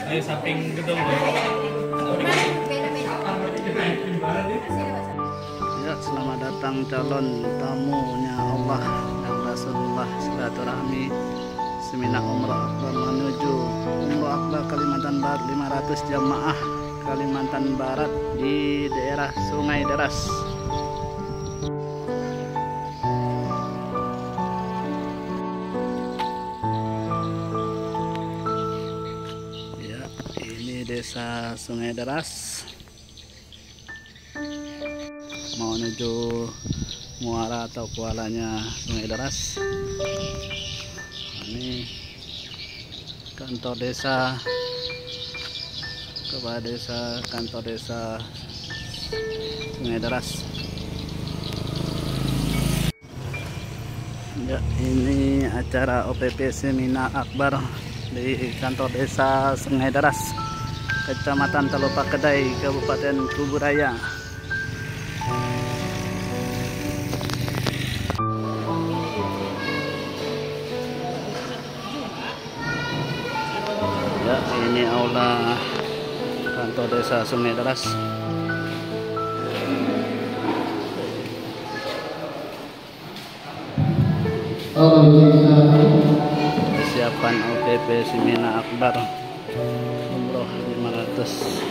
Dari samping gedung. Ya, selamat datang calon tamunya Allah dan Rasulullah silaturahmi seminar umroh akbar menuju umroh akbar Kalimantan Barat 500 jamaah Kalimantan Barat di daerah Sungai Deras. Ya, ini desa Sungai Deras mau menuju muara atau kualanya Sungai Deras. Ini kantor desa, kepala desa, kantor desa Sungai Deras. Ya, ini acara OPP seminar akbar di kantor desa Sungai Deras, Kecamatan Telopak Kedai, Kabupaten Kuburaya. Ya, ini aula kantor desa Sungai Deras. Persiapan OPP seminar akbar umroh 500.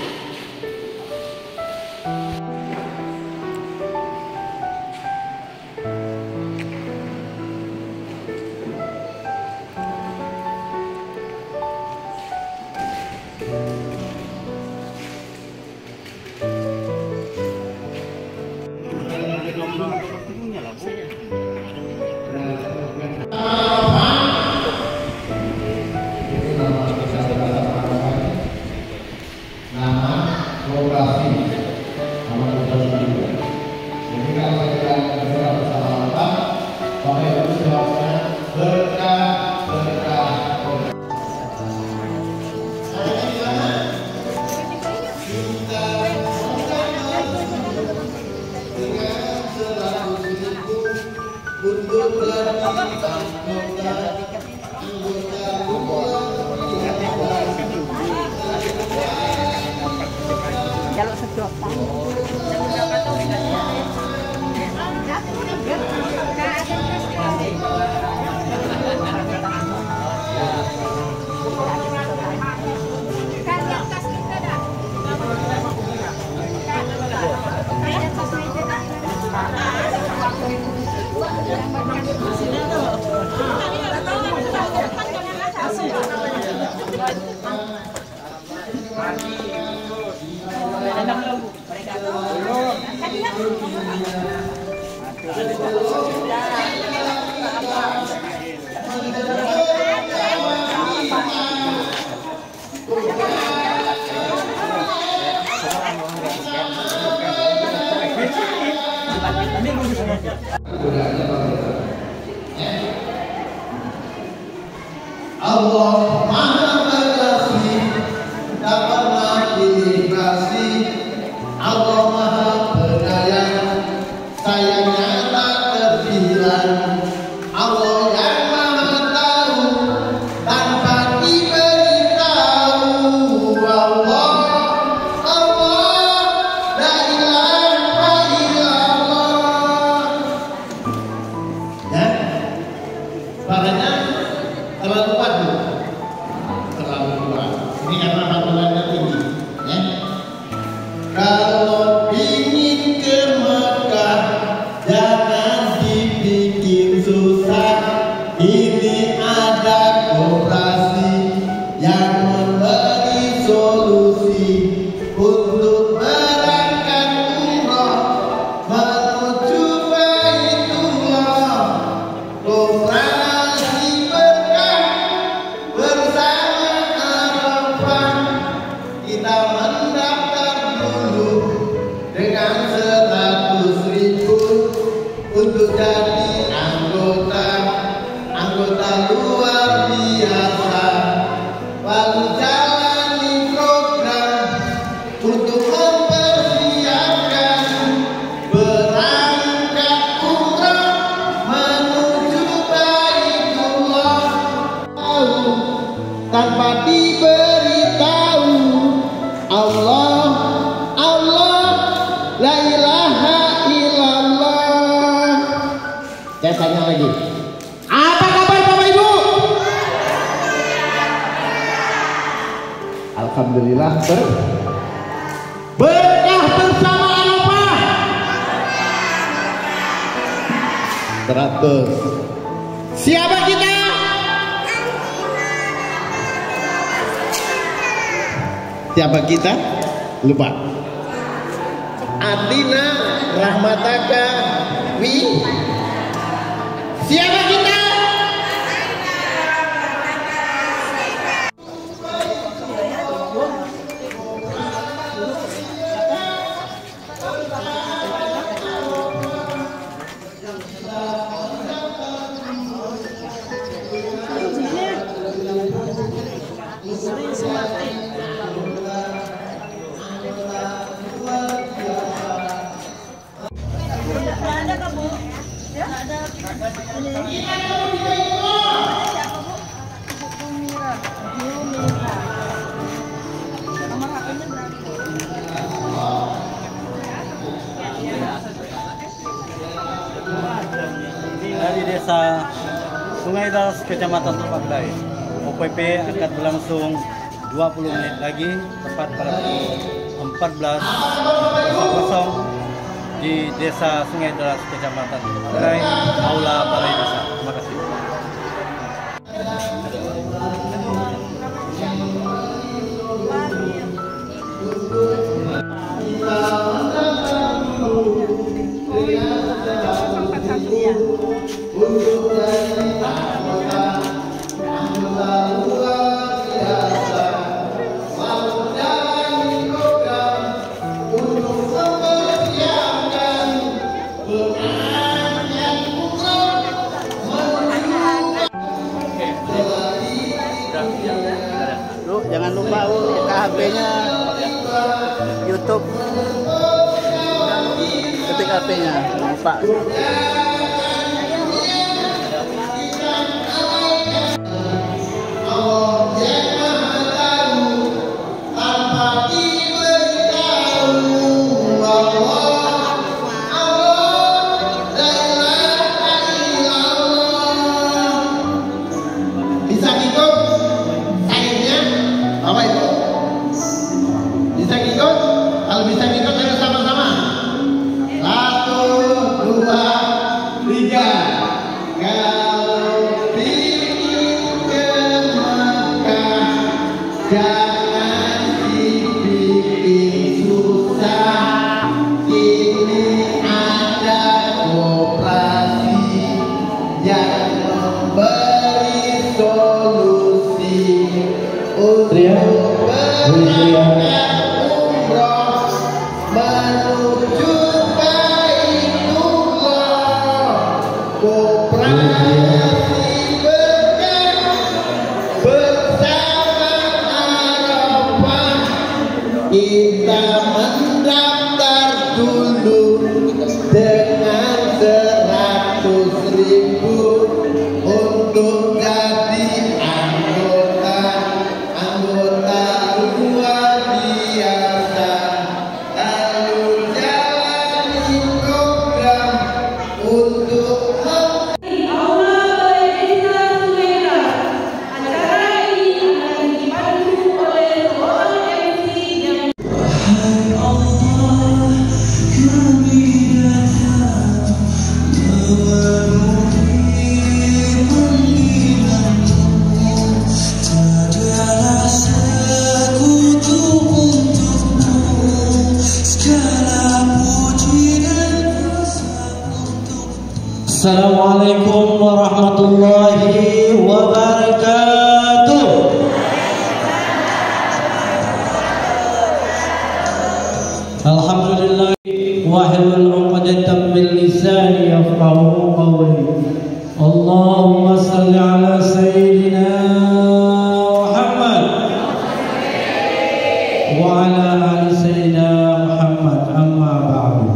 Jalur sedotan. Allah Maha Pengasih, tak pernah dinikmati. Allah Maha Penyayang, sayangnya tak terhilang. Allah yang Maha Tahu, tanpa diberitahu. Allah, Allah, la ilaha illallah. Ya, makanya teman-teman Alhamdulillah berkah bersama apa? 100. Siapa kita? Siapa kita? Lupa. Atina rahmataka wi. Siapa kita? Dari desa Sungai Daras, Kecamatan Tupak Dai. OPP akan berlangsung 20 menit lagi, tepat pada pukul 14.00 di desa Sungai Daras, Kecamatan Tupak Dai, Aula Balai Desa. Terima kasih. Jangan lupa buka HP-nya YouTube, ketik HP-nya, lupa. Jangan dibikin susah, ini ada koperasi yang memberi solusi untuk berangkat umroh menuju Baitullah. Koperasi kita mendaftar dulu dengan 100.000 untuk jadi anggota luar biasa, lalu jalani program untuk Assalamualaikum warahmatullahi wabarakatuh. Alhamdulillah wahlul 'uqdatam min lisani yafqahu qawli. Allahumma shalli ala sayyidina Muhammad wa ala ali sayyidina Muhammad, amma ba'du.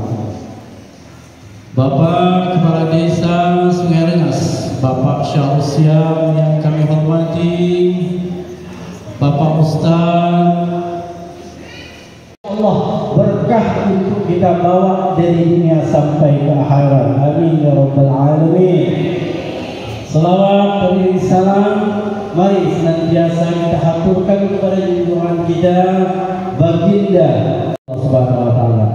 Bapak Kepala Desa Sungai Rengas, Bapak Syah Usiam yang kami hormati, Bapak Ustaz, Allah berkah untuk kita bawa dari dunia sampai ke akhirat. Amin ya rabbal alamin. Salawat dari salam mari senantiasa kita haturkan kepada junjungan kita baginda Allah Subhanahu wa taala.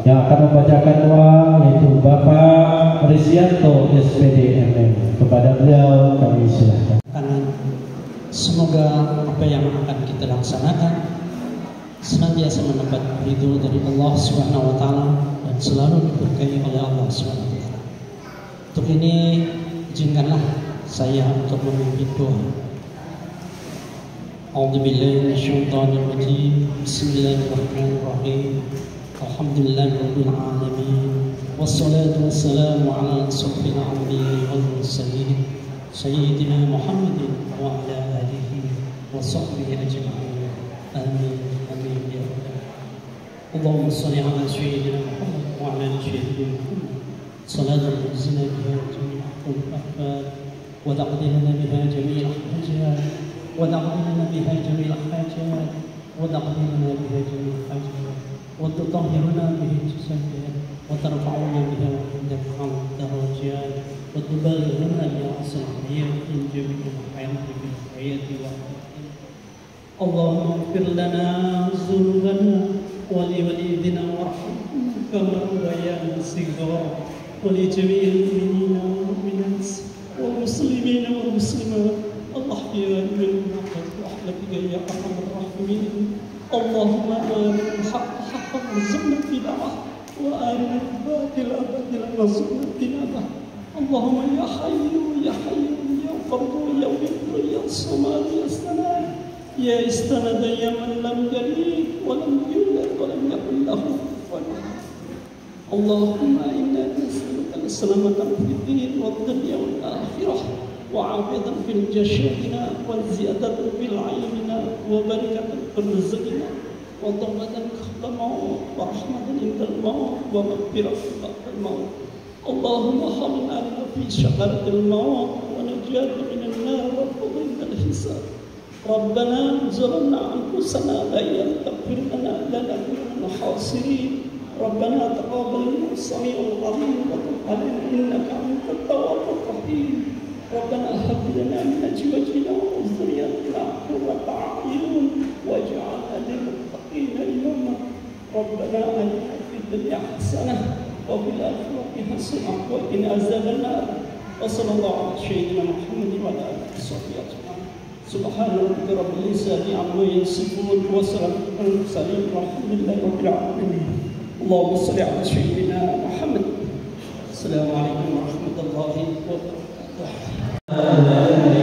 Yang akan membacakan doa yaitu Bapak Risianto SPD MM. Kepada beliau kami silakan. Semoga apa yang akan kita laksanakan senantiasa mendapat ridho dari Allah Subhanahu wa taala dan selalu diberkahi oleh Allah Subhanahu wa taala. Untuk ini izinkanlah saya untuk memimpin doa. A'udzubillahi minasyaitonir rajim. Bismillahirrahmanirrahim. Alhamdulillahirabbil alamin. Wassalatu wassalamu ala asyrofil anbiya'i wal mursalin sayyidina Muhammadin wa ala alihi wa sahbihi ajma'in. Amin. Amin ya rabbal alamin. Allahumma shalli ala sayyidina Muhammad wa ala ali sayyidina Muhammad. Salatan tujzina biha jami'a al-ahfad wa taqdilana biha jami'a al-hajat wa taqdilana biha jami'a al-hajat wa taqdilana biha jami'a al-hajat wa tutahhiruna biha jisana wa tarfa'una biha indaka al-darajat wa tubalighuna ya asal-hayat min jami'il hayati bil hayati wa Allahumma ighfir lana dzunubana wa li walidina warhamhum kama rabbayana shighara wa li jami'il mu'minina wal mu'minat wal muslimina wal muslimat al-ahya'i minhum rahmatika ya arhamar rahimin. Allahumma arina al-haqqa haqqan warzuqna ittiba'ah wa arina al-batila batilan warzuqna ijtinabah. Allahumma ya hayyu ya qayyum ya fardu ya witru ya samad ya salam ya istanad ya man lam yalid wa lam yulad wa lam yakul lahu kufuwan ahad. Allahumma inna nas'aluka as-salamata fid din wad dunya wal akhirah wa 'afiyatan fil jasadina wa ziyadatan fil 'ilmina wa barakatan fil rizqina wa tawbatan qabla maut wa rahmatan indal maut wa maghfiratan ba'dal maut. Allahumma hamna fi syakaratil maut wa najata minan nar wa fadlil hisab. Rabbana zalamna anfusana la yaghfir lana lanakunanna khasirin. Rabbana taqabbal minna samii'ul 'aliim wa tub 'alaina innaka antat tawwabur rahim. Rabbana hab lana min azwajina wa dhurriyyatina qurrata a'yun waj'alna lil muttaqina imama. Rabbana atina fid dunya hasanah wa fil akhirati hasanah wa qina azabannar. Wa sallallahu ala sayyidina Muhammadin wa ala alihi washabbihi ajma'in. Subhana rabbika rabbil izzati amma yasifun wa salamun alal mursalin walhamdulillahi rabbil alamin. Allahumma shalli ala sayyidina Muhammad. Assalamualaikum warahmatullahi wabarakatuh. Allahumma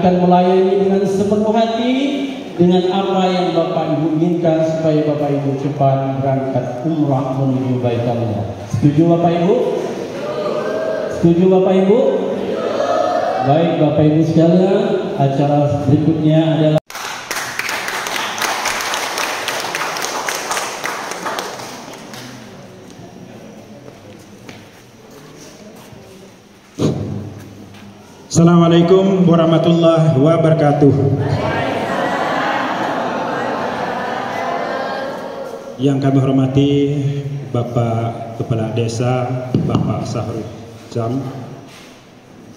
akan melayani dengan sepenuh hati dengan apa yang Bapak Ibu inginkan supaya Bapak Ibu cepat berangkat umrah menuju Baitullah. Setuju Bapak Ibu? Setuju Bapak Ibu? Baik Bapak Ibu sekalian, acara berikutnya adalah Assalamualaikum warahmatullahi wabarakatuh. Yang kami hormati Bapak Kepala Desa, Bapak Sahrul Jam,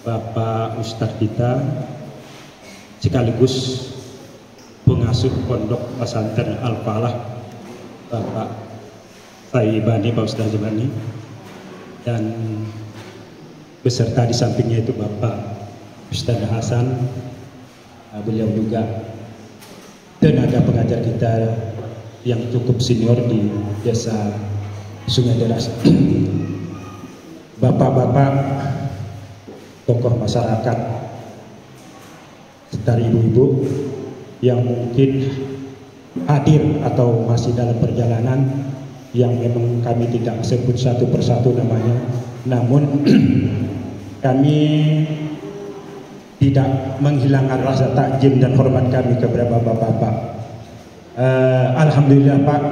Bapak Ustadz kita, sekaligus pengasuh Pondok Pesantren Al-Falah, Bapak Saibani, Pak Ustadz Jemani, dan beserta di sampingnya itu Bapak Ustadz Hasan, beliau juga tenaga pengajar kita yang cukup senior di desa Sungai Deras. Bapak-bapak, tokoh masyarakat, serta ibu-ibu yang mungkin hadir atau masih dalam perjalanan, yang memang kami tidak sebut satu persatu namanya, namun kami tidak menghilangkan rasa takjim dan hormat kami kepada bapak-bapak. Alhamdulillah Pak,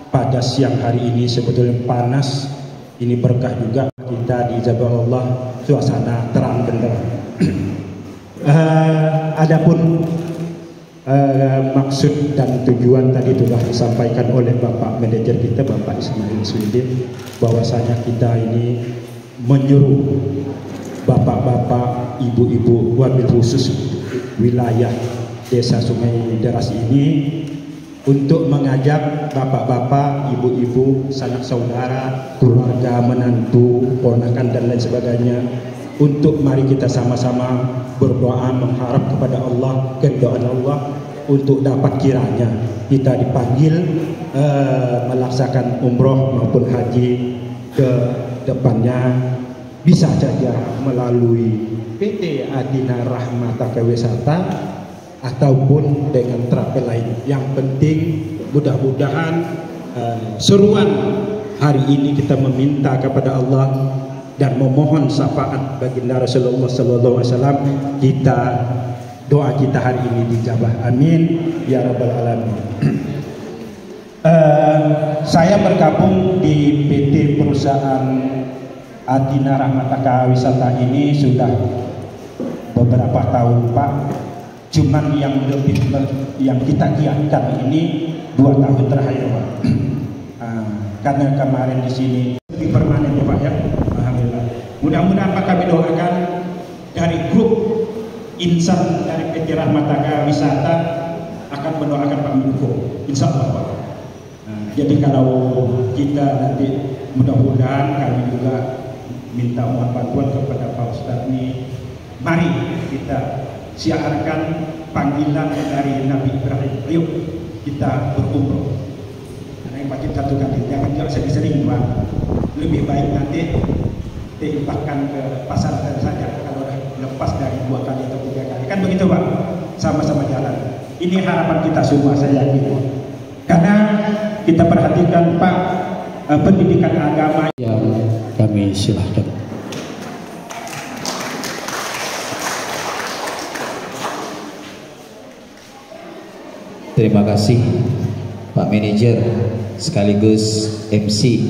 pada siang hari ini sebetulnya panas, ini berkah juga kita dijabah Allah, suasana terang benderang. Adapun maksud dan tujuan tadi telah disampaikan oleh Bapak Manajer kita, Bapak Ismail Suidin, bahwasanya kita ini menyuruh bapak-bapak, ibu-ibu, wabil khusus wilayah desa Sungai Deras ini untuk mengajak bapak-bapak, ibu-ibu, sanak saudara, keluarga, menantu, ponakan dan lain sebagainya untuk mari kita sama-sama berdoa mengharap kepada Allah, keridhaan Allah untuk dapat kiranya kita dipanggil melaksanakan umroh maupun haji ke depannya, bisa saja melalui PT Adina Rahmataka Wisata ataupun dengan travel lain. Yang penting mudah-mudahan seruan hari ini kita meminta kepada Allah dan memohon syafaat baginda Rasulullah SAW, kita doa kita hari ini dijabah. Amin ya rabbal alamin. Saya bergabung di PT perusahaan Adina Rahmataka Wisata ini sudah beberapa tahun Pak. Cuman yang kita giatkan ini 2 tahun terakhir Pak. Karena kemarin di sini lebih permanen ya Pak ya. Alhamdulillah. Mudah-mudahan Pak kami doakan dari grup insan dari PT Rahmataka Wisata akan mendoakan Pak Menko. Insya Allah Pak. Jadi kalau kita nanti mudah-mudahan kami juga minta mohon bantuan kepada Pak Ustadz ini, mari kita siarkan panggilan dari Nabi Ibrahim. Ayo kita berumroh. Karena yang wajib 1 kali, jangan juga sering-sering Pak. Lebih baik nanti diimpakkan ke pasar saja kalau lepas dari 2 kali atau 3 kali. Kan begitu Pak, sama-sama jalan. Ini harapan kita semua, saya yakin. Karena kita perhatikan Pak, pendidikan agama yang kami silahkan. Terima kasih Pak Manajer sekaligus MC.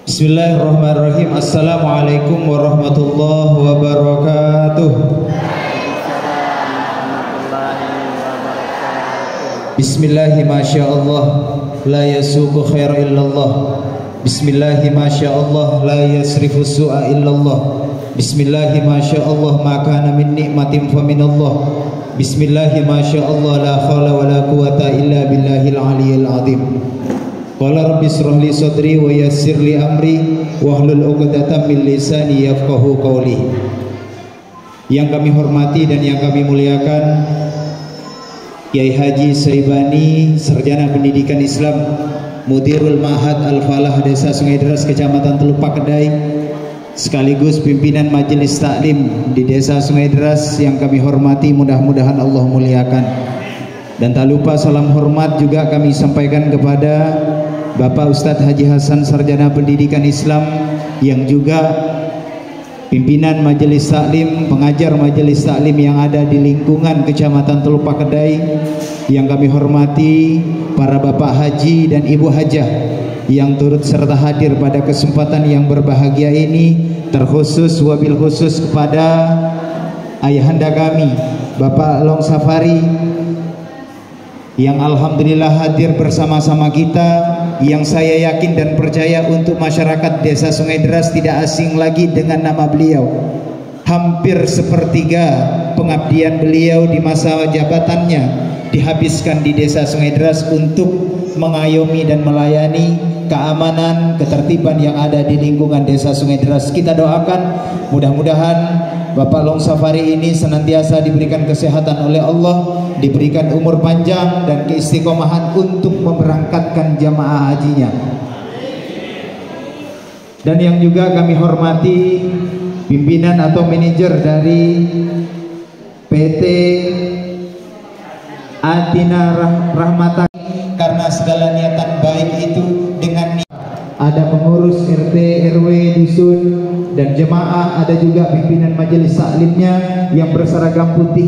Bismillahirrahmanirrahim. Assalamualaikum warahmatullahi wabarakatuh. Bismillahi masyaallah la yasuqu khaira illallah. Bismillahi masyaallah la yasrifu su'a illallah. Bismillahi masyaallah ma kana min nikmatin fa minallah. Bismillahi masyaallah la haula wala quwata illa billahil aliyyil azim. Qala rabbi shrah li sadri wa yassir li amri wahlul 'uqdatam min lisani yafqahu qawli. Yang kami hormati dan yang kami muliakan Kiai Haji Saibani, Sarjana Pendidikan Islam, Mudirul Ma'had Al-Falah Desa Sungai Deras, Kecamatan Telupak Kedai, sekaligus pimpinan Majelis Taklim di Desa Sungai Deras yang kami hormati, mudah-mudahan Allah muliakan. Dan tak lupa salam hormat juga kami sampaikan kepada Bapak Ustadz Haji Hasan, Sarjana Pendidikan Islam, yang juga pimpinan Majelis Taklim, pengajar Majelis Taklim yang ada di lingkungan Kecamatan Teluk Pakedai, yang kami hormati para Bapak Haji dan Ibu Hajah yang turut serta hadir pada kesempatan yang berbahagia ini, terkhusus wabil khusus kepada ayahanda kami Bapak Long Safari yang alhamdulillah hadir bersama-sama kita, yang saya yakin dan percaya untuk masyarakat Desa Sungai Deras tidak asing lagi dengan nama beliau. Hampir sepertiga pengabdian beliau di masa jabatannya dihabiskan di Desa Sungai Deras untuk mengayomi dan melayani keamanan, ketertiban yang ada di lingkungan Desa Sungai Deras. Kita doakan mudah-mudahan Bapak Long Safari ini senantiasa diberikan kesehatan oleh Allah, diberikan umur panjang dan keistiqomahan untuk memberangkatkan jamaah hajinya. Dan yang juga kami hormati pimpinan atau manajer dari PT Atina Rahmata, karena segala niatan baik itu dengan ada pengurus RT, RW, dusun, dan jemaah, ada juga pimpinan majelis taklimnya yang berseragam putih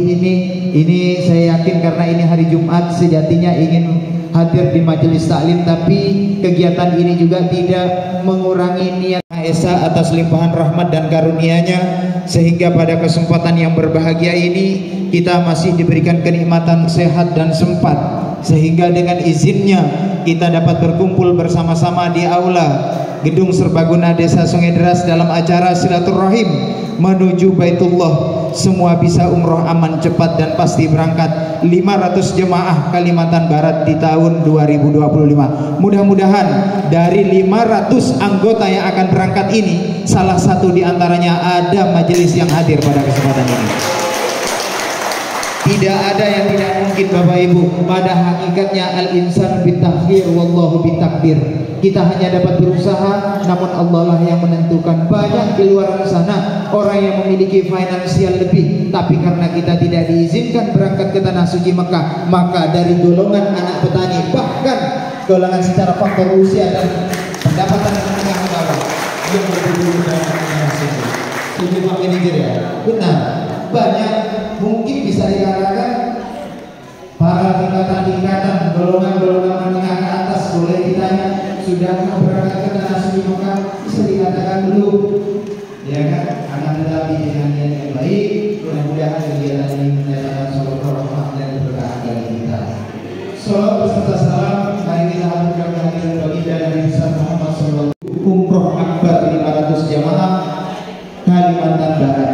ini saya yakin karena ini hari Jumat sejatinya ingin hadir di majelis taklim, tapi kegiatan ini juga tidak mengurangi niat Esa atas limpahan rahmat dan karunia-Nya, sehingga pada kesempatan yang berbahagia ini kita masih diberikan kenikmatan sehat dan sempat, sehingga dengan izinnya kita dapat berkumpul bersama-sama di aula Gedung Serbaguna Desa Sungai Deras dalam acara silaturahim menuju Baitullah. Semua bisa umroh aman, cepat dan pasti berangkat 500 jemaah Kalimantan Barat di tahun 2025. Mudah-mudahan dari 500 anggota yang akan berangkat ini, salah satu di antaranya ada majelis yang hadir pada kesempatan ini. Tidak ada yang tidak mungkin Bapak Ibu. Pada hakikatnya al-insan bitakhir wallahu bitakbir. Kita hanya dapat berusaha, namun Allah lah yang menentukan. Banyak di luar sana orang yang memiliki finansial lebih, tapi karena kita tidak diizinkan berangkat ke tanah suci Mekah, maka dari golongan anak petani, bahkan golongan secara faktor usia dan pendapatan menengah ke bawah yang berhubungan dengan tanah suci. Setuju Pak Manajer ya? Benar. Banyak, mungkin bisa dikatakan para tingkatan-tingkatan, golongan-golongan menengah ke atas, boleh ditanya sudah berangkat ke tanah suci Mekah, bisa dikatakan belum, ya kan? Akan tetapi dengan niat yang baik, mudah-mudahan kegiatan ini mendatangkan suatu rahmat dan berkah bagi kita. Salawat beserta salam mari kita haturkan kehadiran baginda Nabi Muhammad SAW. Umroh akbar 500 jamaah Kalimantan Barat.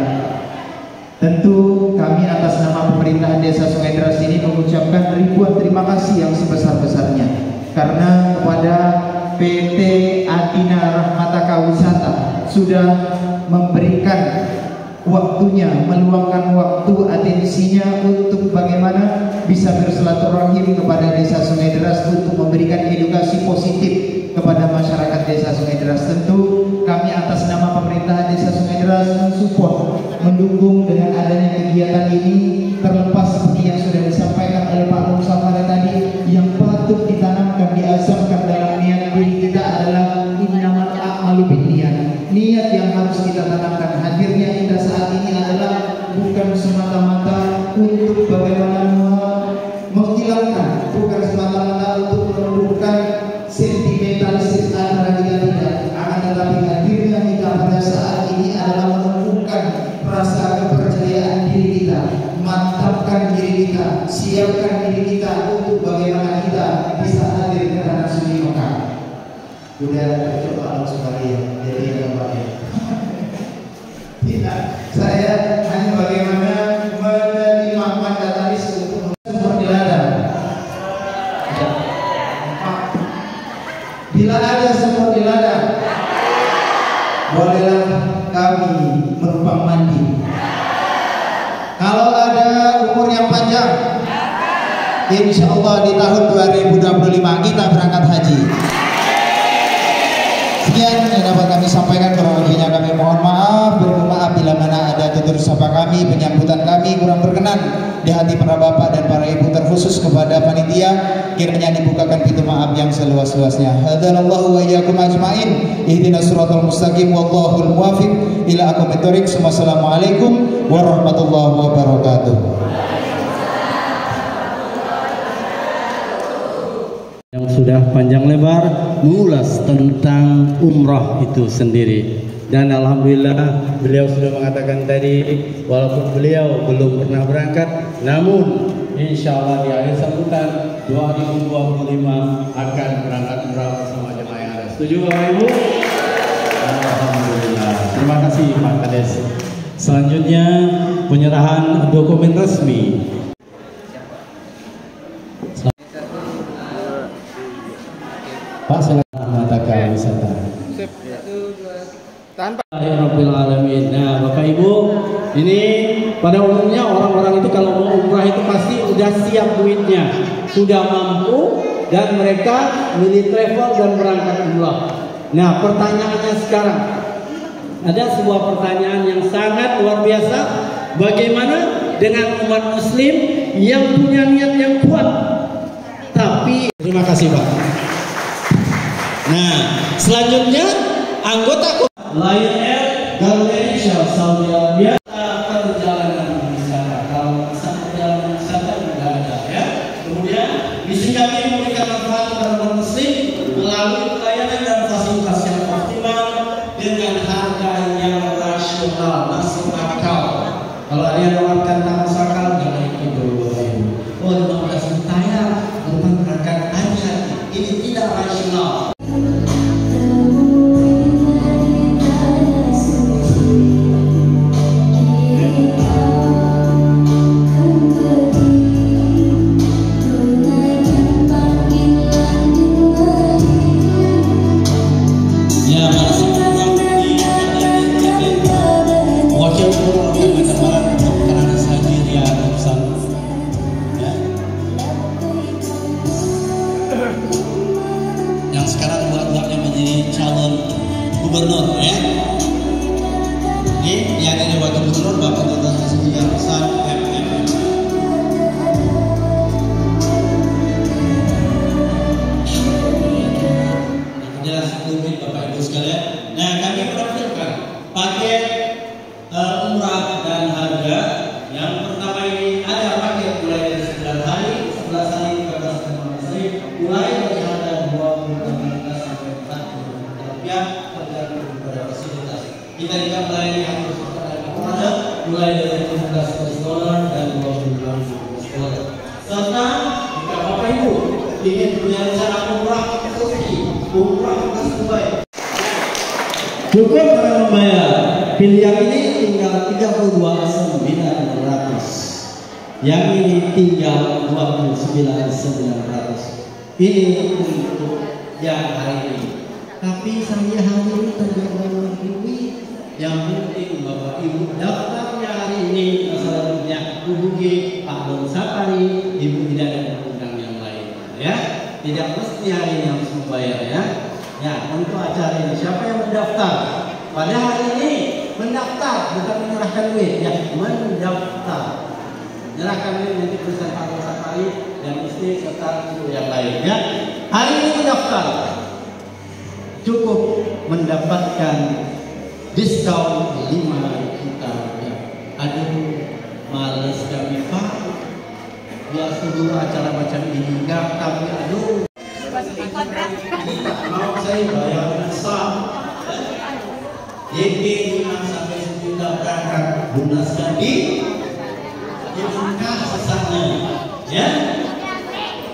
Tentu kami atas nama pemerintahan Desa Sungai Deras ini mengucapkan ribuan terima kasih yang sebesar-besarnya, karena kepada PT Atina Rahmata Wisata sudah memberikan waktunya, meluangkan waktu atensinya untuk bagaimana bisa bersilaturahim kepada Desa Sungai Deras untuk memberikan edukasi positif kepada masyarakat Desa Sungai Deras. Tentu kami atas nama pemerintahan Desa Sungai Deras mensupport, mendukung dengan adanya kegiatan ini, terlepas seperti yang sudah disampaikan oleh Pak Long Safari tadi, yang patut ditanamkan, diazamkan dalam niat diri kita adalah innamal a'malu binniyat. Niat yang harus kita tanamkan. Hadirnya kita saat ini adalah bukan semata-mata untuk bagaimana menghilangkan, bukan semata-mata untuk menumbuhkan sentimentalistis antara kita, tidak, akan tetapi hadirnya kita pada saat ini adalah menumbuhkan rasa kepercayaan diri kita, mantapkan diri kita, siapkan diri kita untuk bagaimana kita bisa hadir ke tanah suci Mekah. Sudah coba harus sekali jadi yang baik. Tidak, saya hanya bagaimana menerima mandataris untuk seperti ladang. Bila ada sumur di ladang, bolehlah kami menumpang mandi. Kalau ada umur yang panjang, insya Allah di tahun 2025 kita berangkat haji. Sekian yang dapat kami sampaikan, kurang lebihnya kami mohon maaf. Bermaaf bila mana ada tutur sapa kami, penyambutan kami kurang berkenan di hati para bapak dan para ibu, terkhusus kepada panitia, kiranya dibukakan pintu maaf yang seluas-luasnya. Hadallahu wa iyyakum ajmain. Ihdinas siratal mustaqim wallahul muwaffiq ila aqwamit thoriq. Wassalamualaikum warahmatullahi wabarakatuh. Yang sudah panjang lebar mengulas tentang umrah itu sendiri, dan alhamdulillah beliau sudah mengatakan tadi walaupun beliau belum pernah berangkat, namun insya Allah di akhir sambutan 2025 akan berangkat umrah bersama jemaah yang ada. Setuju Bapak Ibu? Alhamdulillah. Terima kasih Pak Kades. Selanjutnya penyerahan dokumen resmi. Pak, silakan mengatakan wisata. Alamin. Nah, Bapak Ibu, ini pada umumnya orang-orang itu kalau mau umrah itu pasti udah siap duitnya, sudah mampu, dan mereka milih travel dan berangkat umrah. Nah, pertanyaannya sekarang, ada sebuah pertanyaan yang sangat luar biasa. Bagaimana dengan umat Muslim yang punya niat yang kuat? Tapi terima kasih Pak. Nah, selanjutnya anggota Lion Air Gulf Asia Saudi Arabia perjalanan wisata. Kalau perjalanan wisata tidak ada ya. Kemudian disinggapi memberikan manfaat kepada umat Muslim melalui pelayanan dan fasilitas yang optimal dengan harga yang rasional, masuk akal. Kalau ada yang menawarkan tak masuk akal, jangan ikut dulu. Oh, 15 juta ya, bukan berangkat aja. Ini tidak rasional. Gubernur ya. Ini yang ada wakil gubernur Bapak Dr. Haji Hasan MM. Penjelasan publik Bapak Ibu sekalian. Nah, kami menampilkan paket umrah dan harga. Yang pertama ini ada paket mulai dari 9 hari, 11 hari, 13 dan 15 hari, mulai dari harga 20 sampai 40 rupiah. Kita juga melayani akun dan mulai dari $17 dan $22. Serta jika Bapak Ibu ingin punya rencana umrah ke Turki, umrah ke Dubai, cukup dengan membayar. Pilihan ini tinggal 32.900. Yang ini tinggal 29.900. Ini untuk yang hari ini. Tapi saya hari ini terjadi duit. Yang penting Bapak Ibu daftarnya hari ini, selanjutnya hubungi Pak Don Sapari, Ibu tidak ada undang yang lain ya. Tidak mesti hari ini harus membayar ya. Ya, untuk acara ini siapa yang mendaftar? Pada hari ini mendaftar, bukan menyerahkan duit ya, mendaftar. Menyerahkan duit nanti bersama Pak Don Sapari dan istri serta ibu yang lain ya. Hari ini mendaftar cukup mendapatkan diskon 5 juta rupiah. Aduh, males kami Pak. Biasa dulu acara macam ini enggak, tapi aduh. Mau saya bayar besar. DP 5 sampai 10 juta berangkat, lunaskan di buka sesatnya. Ya.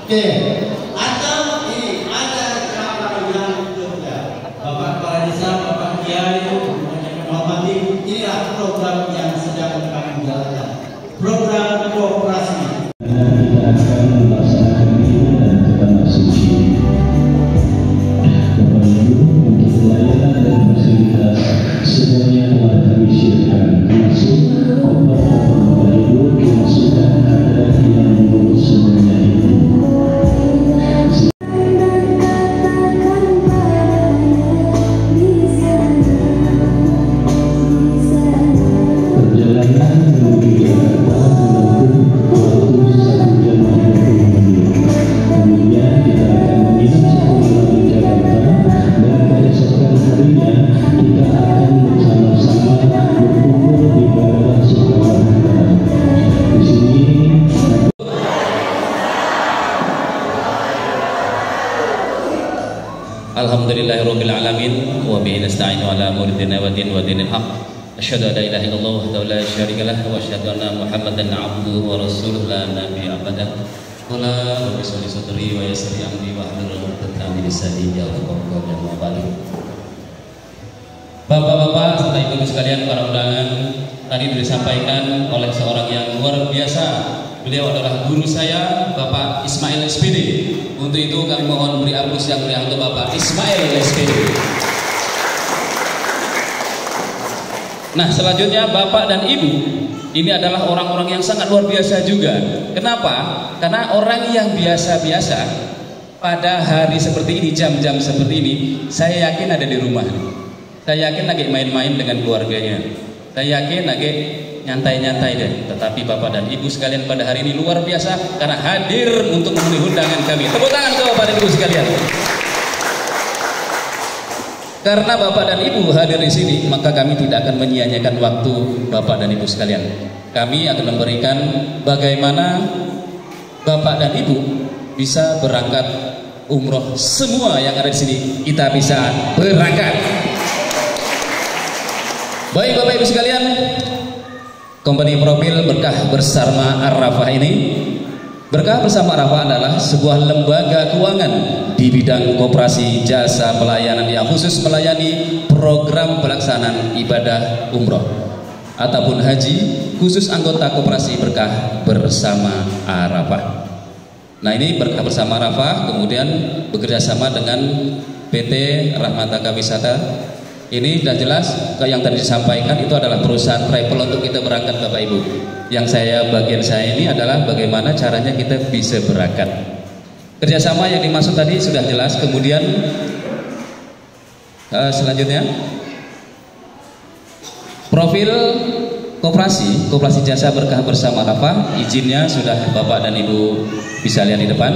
Oke. Atau ini ada cara yang berbeda. Bapak kepala desa, Bapak Kiai, inilah program yang sedang kami jalankan, program kooperasi. Kita akan melaksanakan ini dan tanah suci. Bapak Ibu, untuk pelayanan dan fasilitas semuanya telah kami siapkan, termasuk koper-koper Bapak Ibu yang sudah ada yang mengurus semuanya itu. Alhamdulillahirabbil alamin wa bihi nasta'inu ala umuri dunya wa dinil haq. Asyhadu an la ilaha illallah wahdahu la syarika lah wa asyhadu anna Muhammadan 'abduhu wa rasuluhu la nabiyya ba'dah. Qala rabbi sholli sadri wa yassir amri wa hlul 'uqdatam min lisani yafqahu qawli. Bapak-bapak serta ibu sekalian para undangan, tadi disampaikan oleh seorang yang luar biasa. Beliau adalah guru saya, Bapak Ismail SPD. Untuk itu kami mohon beri aplaus yang meriah untuk Bapak Ismail SPD. Nah, selanjutnya Bapak dan Ibu ini adalah orang-orang yang sangat luar biasa juga. Kenapa? Karena orang yang biasa-biasa pada hari seperti ini, jam-jam seperti ini, saya yakin ada di rumah. Saya yakin lagi main-main dengan keluarganya. Saya yakin lagi nyantai-nyantai deh. Tetapi Bapak dan Ibu sekalian pada hari ini luar biasa karena hadir untuk memenuhi undangan kami. Tepuk tangan ke Bapak dan Ibu sekalian. Karena Bapak dan Ibu hadir di sini, maka kami tidak akan menyia-nyiakan waktu Bapak dan Ibu sekalian. Kami akan memberikan bagaimana Bapak dan Ibu bisa berangkat umroh. Semua yang ada di sini kita bisa berangkat. Baik Bapak Ibu sekalian, Company Profil Berkah Bersama Arafah ini, Berkah Bersama Arafah adalah sebuah lembaga keuangan di bidang koperasi jasa pelayanan yang khusus melayani program pelaksanaan ibadah umroh ataupun haji khusus anggota koperasi Berkah Bersama Arafah. Nah, ini Berkah Bersama Arafah kemudian bekerjasama dengan PT Rahmataka Wisata. Ini sudah jelas, yang tadi disampaikan itu adalah perusahaan travel untuk kita berangkat Bapak Ibu. Yang bagian saya ini adalah bagaimana caranya kita bisa berangkat. Kerjasama yang dimaksud tadi sudah jelas. Kemudian selanjutnya profil koperasi jasa Berkah Bersama Arafah, izinnya sudah Bapak dan Ibu bisa lihat di depan.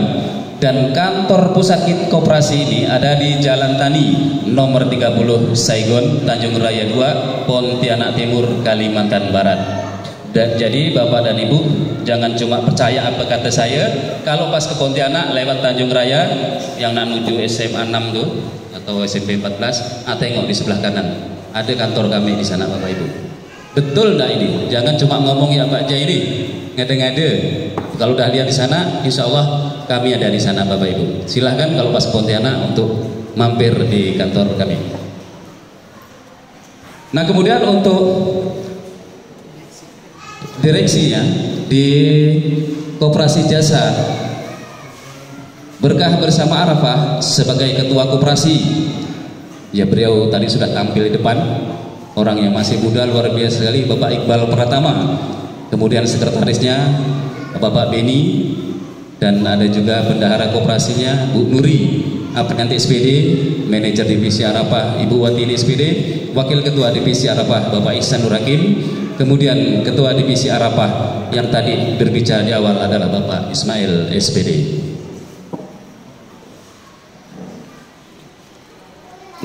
Dan kantor pusat koperasi ini ada di Jalan Tani nomor 30 Saigon, Tanjung Raya 2, Pontianak Timur, Kalimantan Barat. Dan jadi Bapak dan Ibu jangan cuma percaya apa kata saya. Kalau pas ke Pontianak lewat Tanjung Raya yang menuju SMA 6 tuh atau SMP 14, tengok di sebelah kanan ada kantor kami di sana Bapak Ibu. Betul enggak ini? Jangan cuma ngomong ya Pak Jai ini, ngede-ngede. Kalau udah lihat di sana, insya Allah kami ada di sana Bapak Ibu. Silahkan kalau pas Pontianak untuk mampir di kantor kami. Nah, kemudian untuk direksinya di Koperasi Jasa Berkah Bersama Arafah sebagai ketua koperasi, ya beliau tadi sudah tampil di depan. Orang yang masih muda luar biasa sekali, Bapak Iqbal Pratama. Kemudian sekretarisnya Bapak Beni, dan ada juga bendahara koperasinya Bu Nuri Aprianti SPD, manajer divisi Arafah Ibu Watini SPD, wakil ketua divisi Arafah Bapak Ihsan Nur Hakim, kemudian ketua divisi Arafah yang tadi berbicara di awal adalah Bapak Ismail SPD.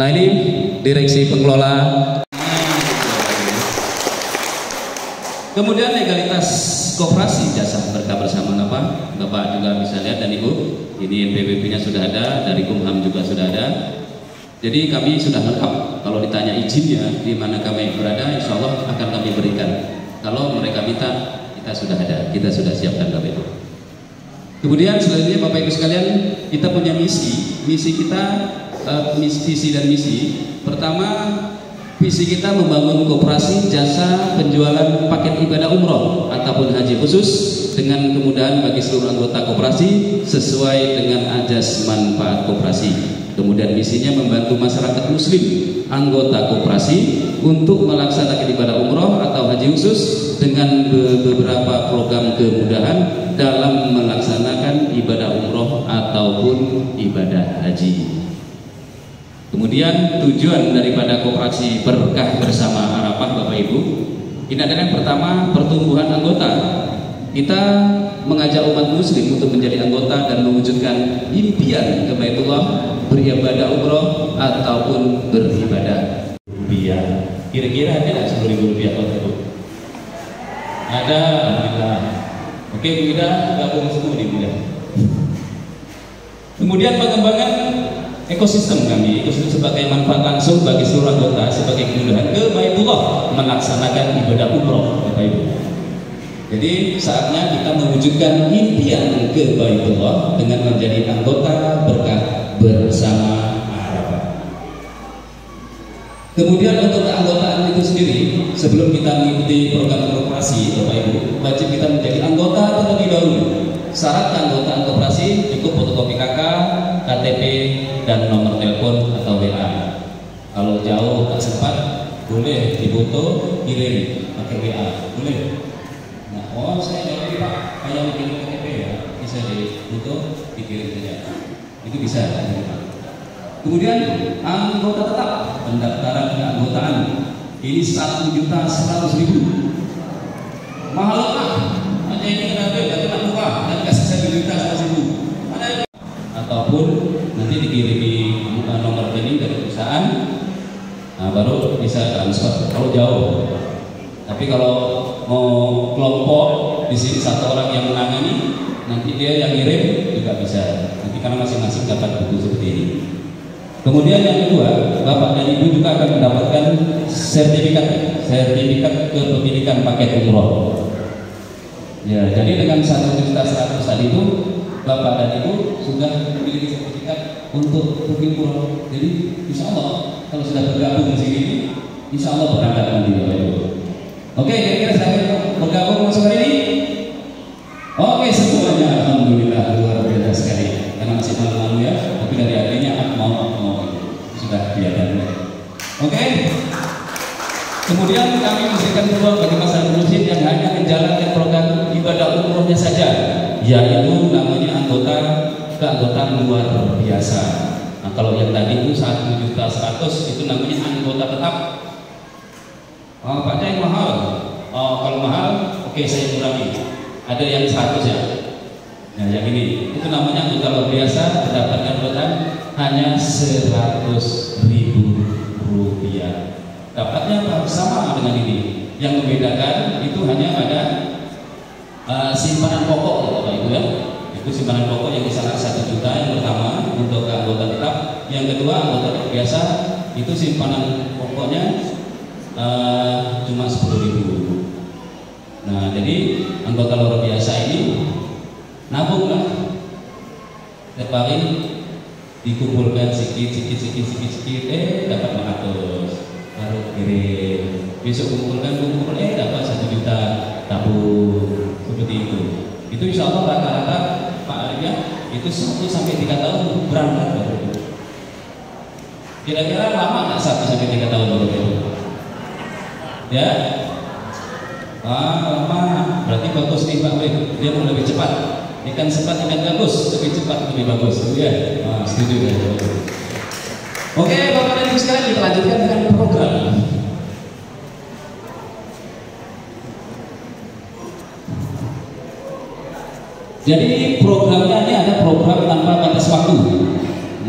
Nah, ini direksi pengelola. Kemudian legalitas koperasi jasa Berkah Bersama Arafah, Bapak juga bisa lihat dan Ibu, ini NPWP-nya sudah ada, dari Kumham juga sudah ada. Jadi kami sudah lengkap. Kalau ditanya izinnya di mana kami berada, insya Allah akan kami berikan. Kalau mereka minta, kita sudah ada, kita sudah siapkan Bapak Ibu. Kemudian selanjutnya Bapak Ibu sekalian, kita punya misi kita, visi dan misi. Pertama, visi kita membangun koperasi jasa penjualan paket ibadah umroh ataupun haji khusus dengan kemudahan bagi seluruh anggota koperasi sesuai dengan ajas manfaat koperasi. Kemudian misinya membantu masyarakat muslim anggota koperasi untuk melaksanakan ibadah umroh atau haji khusus dengan beberapa program kemudahan dalam melaksanakan ibadah umroh ataupun ibadah haji. Kemudian tujuan daripada koperasi Berkah Bersama Arafah Bapak Ibu, ini adalah yang pertama, pertumbuhan anggota. Kita mengajak umat muslim untuk menjadi anggota dan mewujudkan impian ke Baitullah, beribadah umroh ataupun beribadah rupiah. Kira-kira ada nggak 10.000 rupiah Bapak Ibu? Ada, alhamdulillah. Oke, Bu Ida gabung semua nih Bu Ida. Kemudian pengembangan ekosistem kami, ekosistem sebagai manfaat langsung bagi seluruh anggota sebagai kemudahan ke Baitullah melaksanakan ibadah umroh, Bapak Ibu. Jadi saatnya kita mewujudkan impian ke Baitullah dengan menjadi anggota berkah bersama Arafah. Kemudian untuk keanggotaan itu sendiri, sebelum kita mengikuti program koperasi, Bapak Ibu, wajib kita menjadi anggota terlebih dahulu. Syarat keanggotaan koperasi cukup fotokopi KK, KTP, dan nomor telepon atau WA. Kalau jauh tak sempat, boleh difoto, kirim pakai WA, boleh. Nah, oh saya jauh Pak, kayak bikin KTP ya, bisa difoto, dikirim saja. Itu bisa. Kemudian anggota tetap, pendaftaran keanggotaan ini 1.100.000. Mahal Pak, hanya ini kenapa? Kena muka dan kasih 1.100.000. Ataupun nanti dikirimi nomor rekening dari perusahaan, nah baru bisa transfer kalau jauh. Tapi kalau mau kelompok di sini satu orang yang menangani, nanti dia yang ngirim juga bisa. Nanti karena masing-masing dapat buku seperti ini. Kemudian yang kedua, Bapak dan Ibu juga akan mendapatkan sertifikat kepemilikan paket umroh. Ya, jadi dengan 1.100.000 tadi itu Bapak dan Ibu sudah memiliki sertifikat untuk booking umroh. Jadi insya Allah kalau sudah bergabung di sini, insya Allah berangkat nanti Bapak Ibu. Oke, kira-kira sudah bergabung masuk hari ini? Oke, semuanya alhamdulillah luar biasa sekali. Karena masih malu-malu ya, tapi dari hatinya mau sudah kelihatan. Oke. Kemudian kami memberikan peluang bagi masyarakat muslim yang hanya menjalankan program ibadah umrohnya saja, yaitu namanya keanggotaan luar biasa. Nah, kalau yang tadi itu 1.100.000 itu namanya anggota tetap. Pak yang mahal. Kalau mahal, oke saya kurangi. Ada yang 100 ya. Nah, yang ini itu namanya anggota luar biasa, mendapatkan anggotaan hanya 100.000 rupiah. Dapatnya sama dengan ini. Yang membedakan itu hanya ada simpanan pokok, Bapak Ibu ya. Itu simpanan pokok yang kisaran 1 juta yang pertama untuk anggota tetap. Yang kedua anggota biasa itu simpanan pokoknya cuma 10.000. Nah, jadi anggota luar biasa ini nabung lah, setiap hari dikumpulkan sedikit, dapat 100, baru kirim, besok kumpul, dapat 1 juta, tabung, seperti itu. Itu insya Allah rata-rata Pak Alif ya, itu 1 sampai 3 tahun berangkat baru. Kira-kira lama nggak 1 sampai 3 tahun baru? Ya? Lama, berarti bagus nih Pak Alif, dia mau lebih cepat. Ikan cepat, ikan bagus, lebih cepat, lebih bagus. Ya, setuju ya. Oke, Bapak dan Ibu sekalian, kita lanjutkan dengan program. Jadi programnya ini ada program tanpa batas waktu.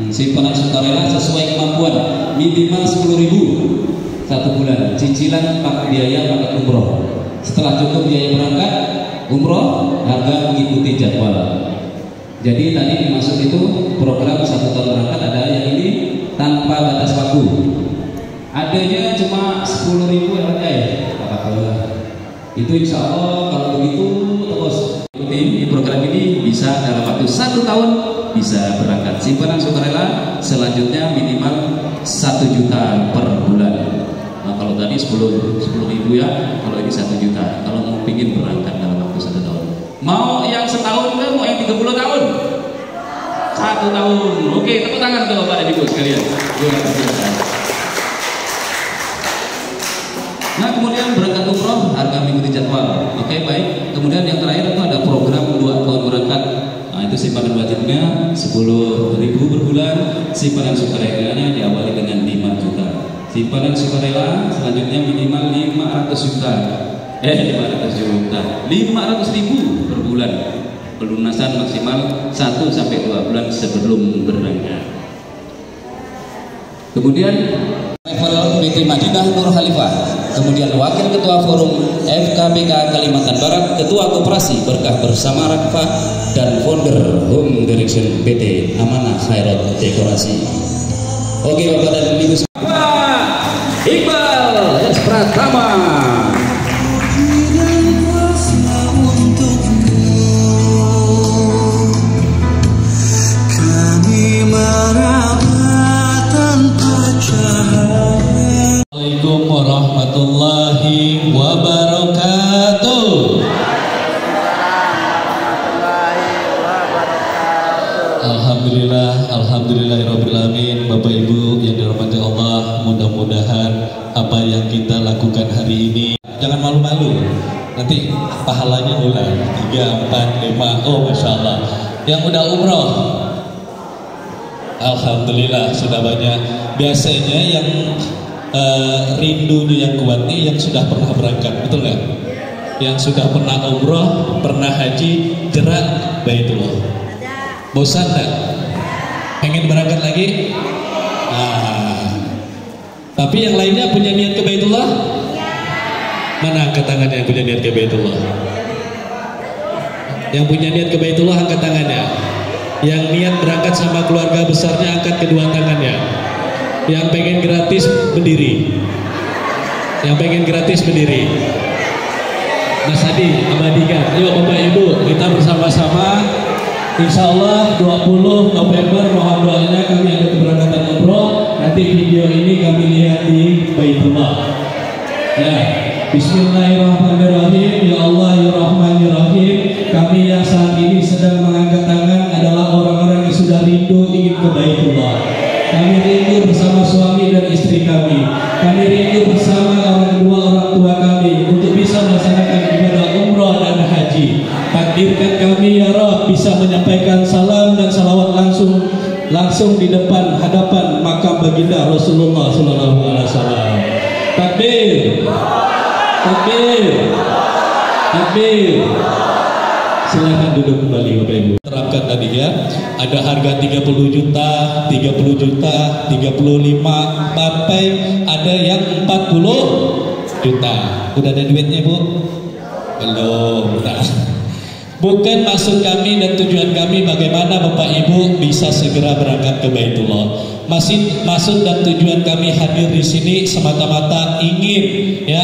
Simpanan sukarela sesuai kemampuan, minimal 10.000 1 bulan. Cicilan pakai biaya paket umroh. Setelah cukup biaya berangkat umroh, harga mengikuti jadwal. Jadi tadi dimaksud itu program 1 tahun berangkat, ada yang ini tanpa batas waktu. Adanya cuma 10.000 aja ya, Alhamdulillah. Itu insya Allah kalau begitu terus ikuti program ini bisa dalam waktu 1 tahun bisa berangkat. Simpanan sukarela selanjutnya minimal 1 juta per bulan. Nah, kalau tadi 10.000 ya, kalau ini 1 juta. Kalau mau pingin berangkat dalam waktu 1 tahun. Mau yang setahun kan, mau yang 30 tahun? 1 tahun. Oke, tepuk tangan ke Bapak dan Ibu sekalian. Nah, kemudian berangkat umroh harga mengikuti jadwal. Oke, baik. Kemudian yang terakhir itu ada program 2 tahun berangkat. Nah, itu simpanan wajibnya 10.000 per bulan. Simpanan sukarelanya diawali dengan 5 juta. Simpanan sukarela selanjutnya minimal 500 juta. 500.000 per bulan. Pelunasan maksimal 1 sampai 2 bulan sebelum berangkat. Kemudian referral PT Madinah Nur Khalifah, kemudian Wakil Ketua Forum FKPK Kalimantan Barat, Ketua Koperasi Berkah Bersama Rakfa, dan founder Home Direction PT Amanah Khairat Dekorasi. Oke Bapak dan Ibu Iqbal yang Pratama. Assalamualaikum warahmatullahi wabarakatuh. Alhamdulillahirrabbilalamin. Bapak Ibu yang dirahmati Allah, mudah-mudahan apa yang kita lakukan hari ini, jangan malu-malu, nanti pahalanya ulang 3, 4, 5. Oh Masya Allah. Yang udah umroh, alhamdulillah sudah banyak. Biasanya yang rindunya yang kuat nih yang sudah pernah berangkat, betul nggak? Yang sudah pernah umroh, pernah haji, jerak Baitullah. Bosan nggak? Pengen berangkat lagi? Nah, tapi yang lainnya punya niat ke Baitullah? Mana angkat tangannya yang punya niat ke Baitullah? Yang punya niat ke Baitullah angkat tangannya. Yang niat berangkat sama keluarga besarnya angkat kedua tangannya. Yang pengen gratis berdiri. Yang pengen gratis berdiri. Mas Adi, abadikan. Yuk Bapak Ibu, kita bersama-sama. Insya Allah 20 November mohon doanya kami ada keberangkatan umroh. Nanti video ini kami lihat di Baitullah. Ya, Bismillahirrahmanirrahim. Ya Allah, ya Rahman, ya Rahim. Kami yang saat ini sedang mengangkat tangan adalah orang-orang yang sudah rindu ingin ke Baitullah. Kami rindu bersama suami dan istri kami. Kami rindu bersama orang tua kami untuk bisa melaksanakan ibadah umroh dan haji. Takdirkan kami ya Rabb bisa menyampaikan salam dan salawat langsung di depan hadapan makam baginda Rasulullah Sallallahu Alaihi Wasallam. Takbir, takbir, takbir. Silakan duduk kembali Bapak Ibu. Terangkan tadi ya, ada harga 30 juta, 30 juta, 35, sampai ada yang 40 juta. Udah ada duitnya Bu? Belum. Nah, bukan maksud kami dan tujuan kami bagaimana Bapak Ibu bisa segera berangkat ke Baitullah. Maksud dan tujuan kami hadir di sini semata-mata ingin ya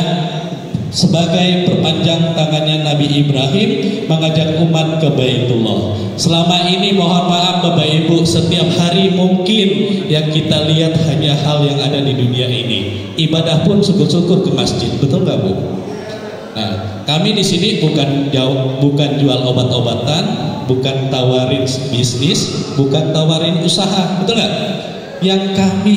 sebagai perpanjang tangannya Nabi Ibrahim mengajak umat ke Baitullah. Selama ini mohon maaf Bapak Ibu, setiap hari mungkin yang kita lihat hanya hal yang ada di dunia ini. Ibadah pun syukur-syukur ke masjid, betul nggak Bu? Nah, kami di sini bukan jual obat-obatan, bukan tawarin bisnis, bukan tawarin usaha, betul nggak? Yang kami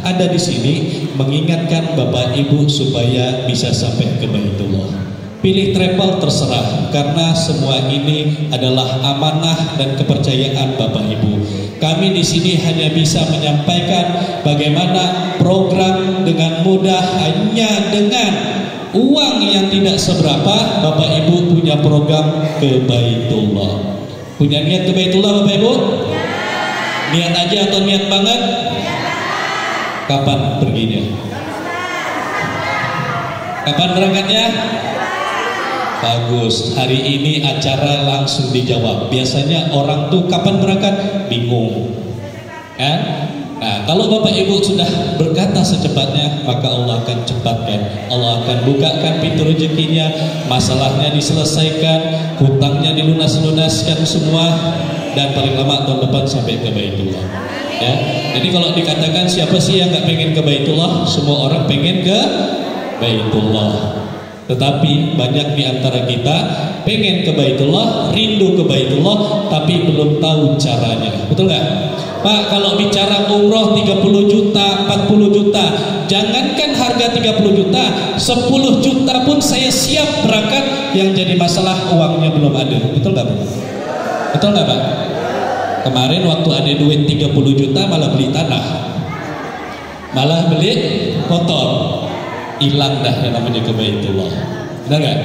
ada di sini mengingatkan Bapak Ibu supaya bisa sampai ke Baitullah. Pilih travel terserah, karena semua ini adalah amanah dan kepercayaan Bapak Ibu. Kami di sini hanya bisa menyampaikan bagaimana program dengan mudah hanya dengan uang yang tidak seberapa. Bapak Ibu punya program ke Baitullah. Punya niat ke Baitullah Bapak Ibu? Niat aja atau niat banget? Kapan perginya? Kapan berangkatnya? Bagus, hari ini acara langsung dijawab. Biasanya orang tuh kapan berangkat? Bingung kan? Nah, kalau Bapak Ibu sudah berkata secepatnya, maka Allah akan cepatkan. Allah akan bukakan pintu rezekinya, masalahnya diselesaikan, hutangnya dilunas-lunaskan semua, dan paling lama tahun depan sampai ke Baitullah. Ya, jadi kalau dikatakan siapa sih yang nggak pengen ke Baitullah? Semua orang pengen ke Baitullah. Tetapi banyak di antara kita pengen ke Baitullah, rindu ke Baitullah, tapi belum tahu caranya. Betul nggak? Pak, kalau bicara umroh 30 juta, 40 juta, jangankan harga 30 juta, 10 juta pun saya siap berangkat. Yang jadi masalah uangnya belum ada. Betul nggak Pak? Betul nggak Pak? Kemarin waktu ada duit 30 juta malah beli tanah, malah beli motor, hilang dah yang namanya ke Baitullah. Benar nggak?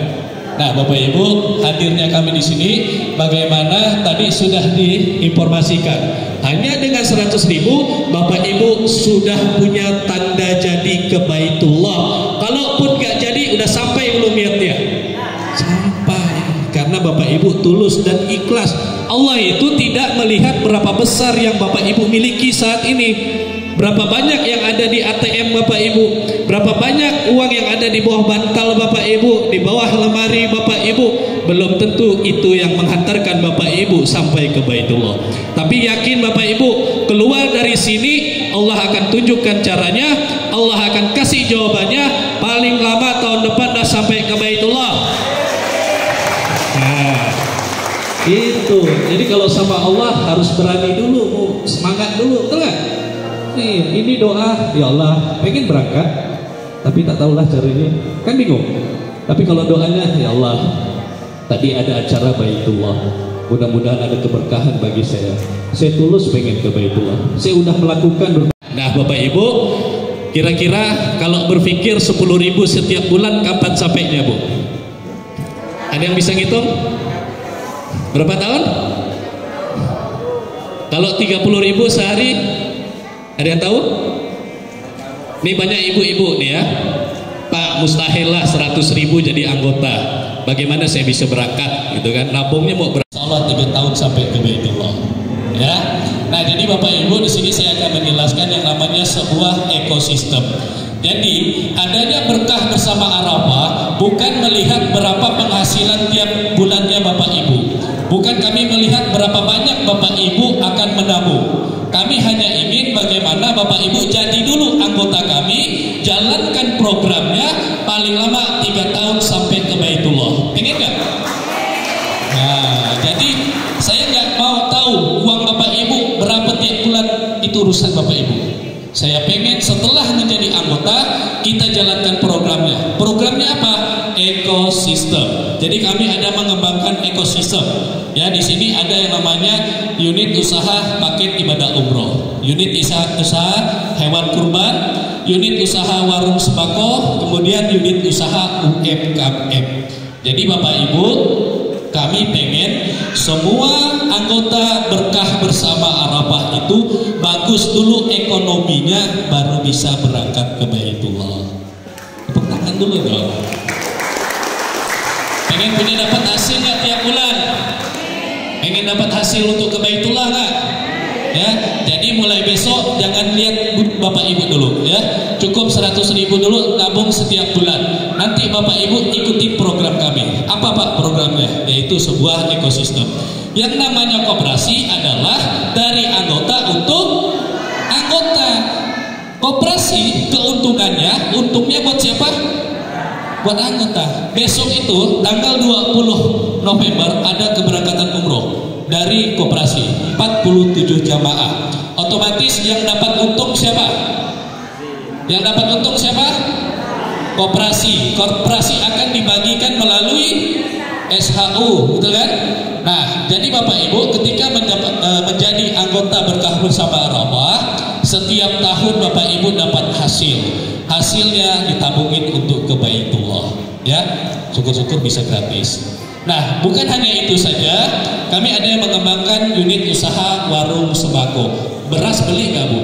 Nah Bapak Ibu, hadirnya kami di sini, bagaimana tadi sudah diinformasikan, hanya dengan 100.000 Bapak Ibu sudah punya tanda jadi ke Baitullah. Kalaupun nggak jadi, udah sampai belum niatnya? Sampai, karena Bapak Bapak Ibu tulus dan ikhlas. Allah itu tidak melihat berapa besar yang Bapak Ibu miliki saat ini, berapa banyak yang ada di ATM Bapak Ibu, berapa banyak uang yang ada di bawah bantal Bapak Ibu, di bawah lemari Bapak Ibu. Belum tentu itu yang menghantarkan Bapak Ibu sampai ke Baitullah. Tapi yakin Bapak Ibu, keluar dari sini Allah akan tunjukkan caranya, Allah akan kasih jawabannya. Paling lama tahun depan dah sampai ke Baitullah. Nah, itu. Jadi kalau sama Allah harus berani dulu, semangat dulu, betul nggak? Nih, ini doa, ya Allah, pengen berangkat, tapi tak tahulah caranya, kan bingung. Tapi kalau doanya, ya Allah, tadi ada acara Baitullah, mudah-mudahan ada keberkahan bagi saya. Saya tulus pengen ke Baitullah. Saya udah melakukan. Nah, Bapak Ibu, kira-kira kalau berpikir 10.000 setiap bulan kapan sampainya, Bu? Ada yang bisa ngitung? Berapa tahun? Kalau 30.000 sehari, ada yang tahu? Ini banyak ibu-ibu nih ya. Pak, mustahil lah 100.000 jadi anggota. Bagaimana saya bisa berangkat gitu kan? Nabungnya mau bersalah 3 tahun sampai ke Baitullah. Ya. Nah, jadi Bapak Ibu di sini saya akan menjelaskan yang namanya sebuah ekosistem. Jadi, adanya berkah bersama Arafah bukan melihat berapa penghasilan tiap bulannya Bapak Ibu. Bukan kami melihat berapa banyak Bapak Ibu akan menabung. Kami hanya ingin bagaimana Bapak Ibu jadi dulu anggota kami, jalankan programnya paling lama 3 tahun sampai ke Baitullah. Pengen nggak? Nah, jadi saya nggak mau tahu uang Bapak Ibu berapa tiap bulan, itu urusan Bapak Ibu. Saya pengen setelah menjadi anggota kita jalankan programnya. Programnya apa? Ekosistem. Jadi kami ada mengembangkan ekosistem. Ya, di sini ada yang namanya unit usaha paket ibadah umroh, unit usaha hewan kurban, unit usaha warung sembako, kemudian unit usaha UMKM. Jadi Bapak Ibu, kami pengen semua anggota berkah bersama Arafah itu bagus dulu ekonominya, baru bisa berangkat ke Baitullah. Tepuk tangan dulu dong. Pengen punya dapat hasil nggak tiap bulan? Pengen dapat hasil untuk ke Baitullah nggak? Ya, jadi mulai besok jangan lihat Bapak Ibu dulu ya, cukup 100.000 dulu nabung setiap bulan. Nanti Bapak Ibu ikuti program kami. Apa Pak programnya? Yaitu sebuah ekosistem. Yang namanya koperasi adalah dari anggota untuk anggota. Koperasi keuntungannya, untungnya buat siapa? Buat anggota. Besok itu tanggal 20 November ada keberangkatan umroh dari koperasi 47 jamaah. Otomatis yang dapat untung siapa? Yang dapat untung siapa? Koperasi. Koperasi akan dibagikan melalui SHU, betul kan? Nah, jadi Bapak Ibu ketika menjadi anggota berkah bersama Arafah, setiap tahun Bapak Ibu dapat hasil. Hasilnya ditabungin untuk ke Baitullah, ya. Syukur-syukur bisa gratis. Nah, bukan hanya itu saja, kami ada yang mengembangkan unit usaha warung sembako. Beras beli nggak Bu?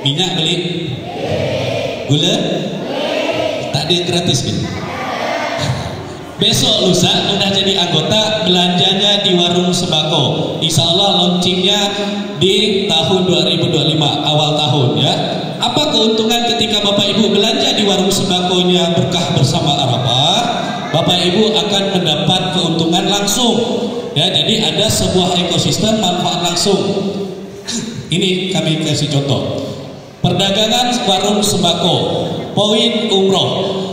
Minyak beli? Gula? Tak ada yang gratis gitu. Besok lusa udah jadi anggota, belanjanya di warung sembako. Insya Allah launchingnya di tahun 2025 awal tahun ya. Apa keuntungan ketika Bapak Ibu belanja di warung sembakonya berkah bersama Arafah? Bapak Ibu akan mendapat keuntungan langsung ya. Jadi ada sebuah ekosistem manfaat langsung. Ini kami kasih contoh. Perdagangan warung sembako, poin umroh.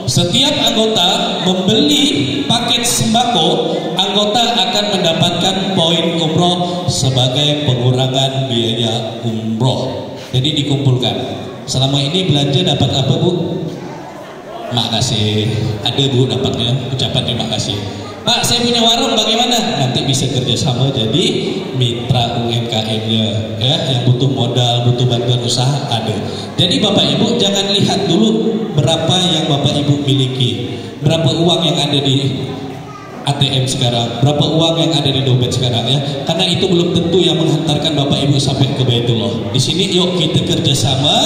Setiap anggota membeli paket sembako, anggota akan mendapatkan poin umroh sebagai pengurangan biaya umroh. Jadi dikumpulkan. Selama ini belanja dapat apa Bu? Makasih. Ada Bu dapatnya, ucapan terima kasih. Pak, saya punya warung bagaimana? Nanti bisa kerjasama jadi mitra UMKM-nya ya, yang butuh modal, butuh bantuan usaha ada. Jadi Bapak Ibu jangan lihat dulu berapa yang Bapak Ibu miliki, berapa uang yang ada di ATM sekarang, berapa uang yang ada di dompet sekarang ya. Karena itu belum tentu yang menghantarkan Bapak Ibu sampai ke Baitullah. Di sini yuk kita kerjasama,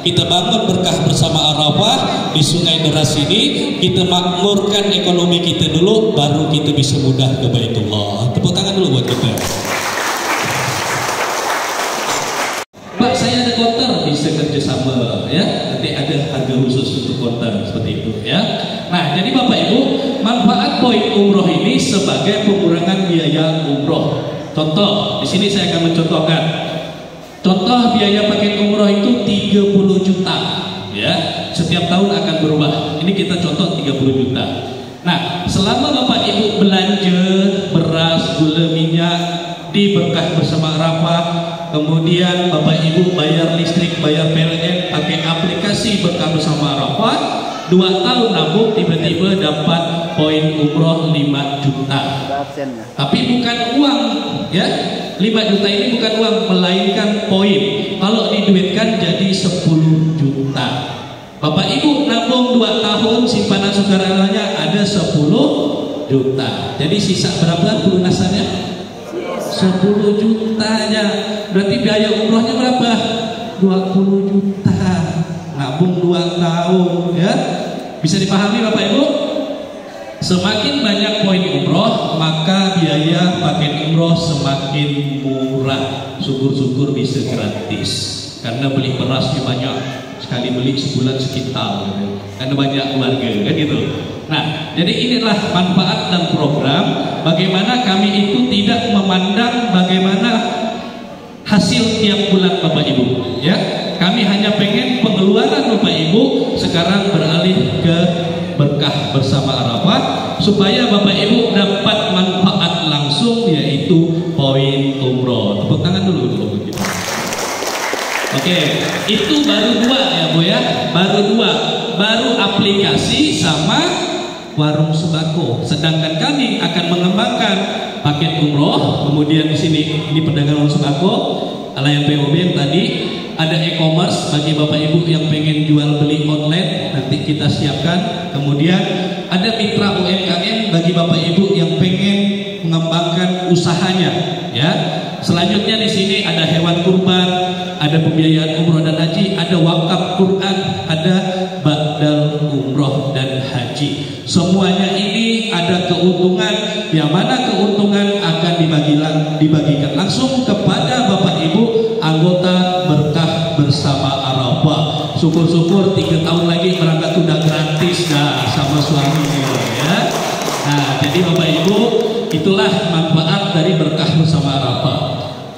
kita bangun berkah bersama Arafah di Sungai Deras ini, kita makmurkan ekonomi kita dulu, baru kita bisa mudah ke Baitullah. Tepuk tangan dulu buat kita. Pak, saya ada konter, bisa kerjasama ya. Nanti ada harga khusus untuk konter seperti itu ya. Nah, jadi Bapak Ibu, manfaat poin umroh ini sebagai pengurangan biaya umroh. Contoh, di sini saya akan mencontohkan. Contoh biaya paket umroh itu 30 juta ya. Setiap tahun akan berubah. Ini kita contoh 30 juta. Nah, selama Bapak Ibu belanja beras, gula, minyak di berkah bersama Arafah, kemudian Bapak Ibu bayar listrik, bayar PLN pakai aplikasi berkah bersama Arafah, 2 tahun nabung tiba-tiba dapat poin umroh 5 juta. Tapi bukan uang ya. 5 juta ini bukan uang, melainkan poin. Kalau diduitkan jadi 10 juta. Bapak Ibu nabung 2 tahun, simpanan sukarelanya ada 10 juta. Jadi sisa berapa pelunasannya? 10 jutanya. Berarti biaya umrohnya berapa? 20 juta. Nabung 2 tahun ya. Bisa dipahami Bapak Ibu? Semakin banyak poin umroh, maka biaya paket umroh semakin murah. Syukur-syukur bisa gratis. Karena beli berasnya banyak, sekali beli sebulan sekitar. Karena banyak keluarga, kan gitu. Nah, jadi inilah manfaat dan program. Bagaimana kami itu tidak memandang bagaimana hasil tiap bulan Bapak Ibu, ya. Kami hanya pengen pengeluaran Bapak Ibu sekarang beralih ke berkah bersama Arafah, supaya Bapak Ibu dapat manfaat langsung, yaitu poin umroh. Tepuk tangan dulu untuk kita. Oke, itu baru 2 ya Bu ya, baru 2, baru aplikasi sama warung sembako. Sedangkan kami akan mengembangkan paket umroh, kemudian di sini ini pedagang warung sembako, layan POB yang tadi. Ada e-commerce bagi Bapak Ibu yang pengen jual beli online, nanti kita siapkan. Kemudian ada mitra UMKM bagi Bapak Ibu yang pengen mengembangkan usahanya, ya. Selanjutnya di sini ada hewan kurban, ada pembiayaan umroh dan haji, ada wakaf Quran, ada badal umroh dan haji. Semuanya ini ada keuntungan, yang mana keuntungan akan dibagikan langsung kepada Bapak Ibu anggota berkah bersama Arafah. Syukur-syukur 3 tahun lagi berangkat sudah gratis dah sama suaminya ya. Nah, jadi Bapak Ibu, itulah manfaat dari berkah bersama Arafah.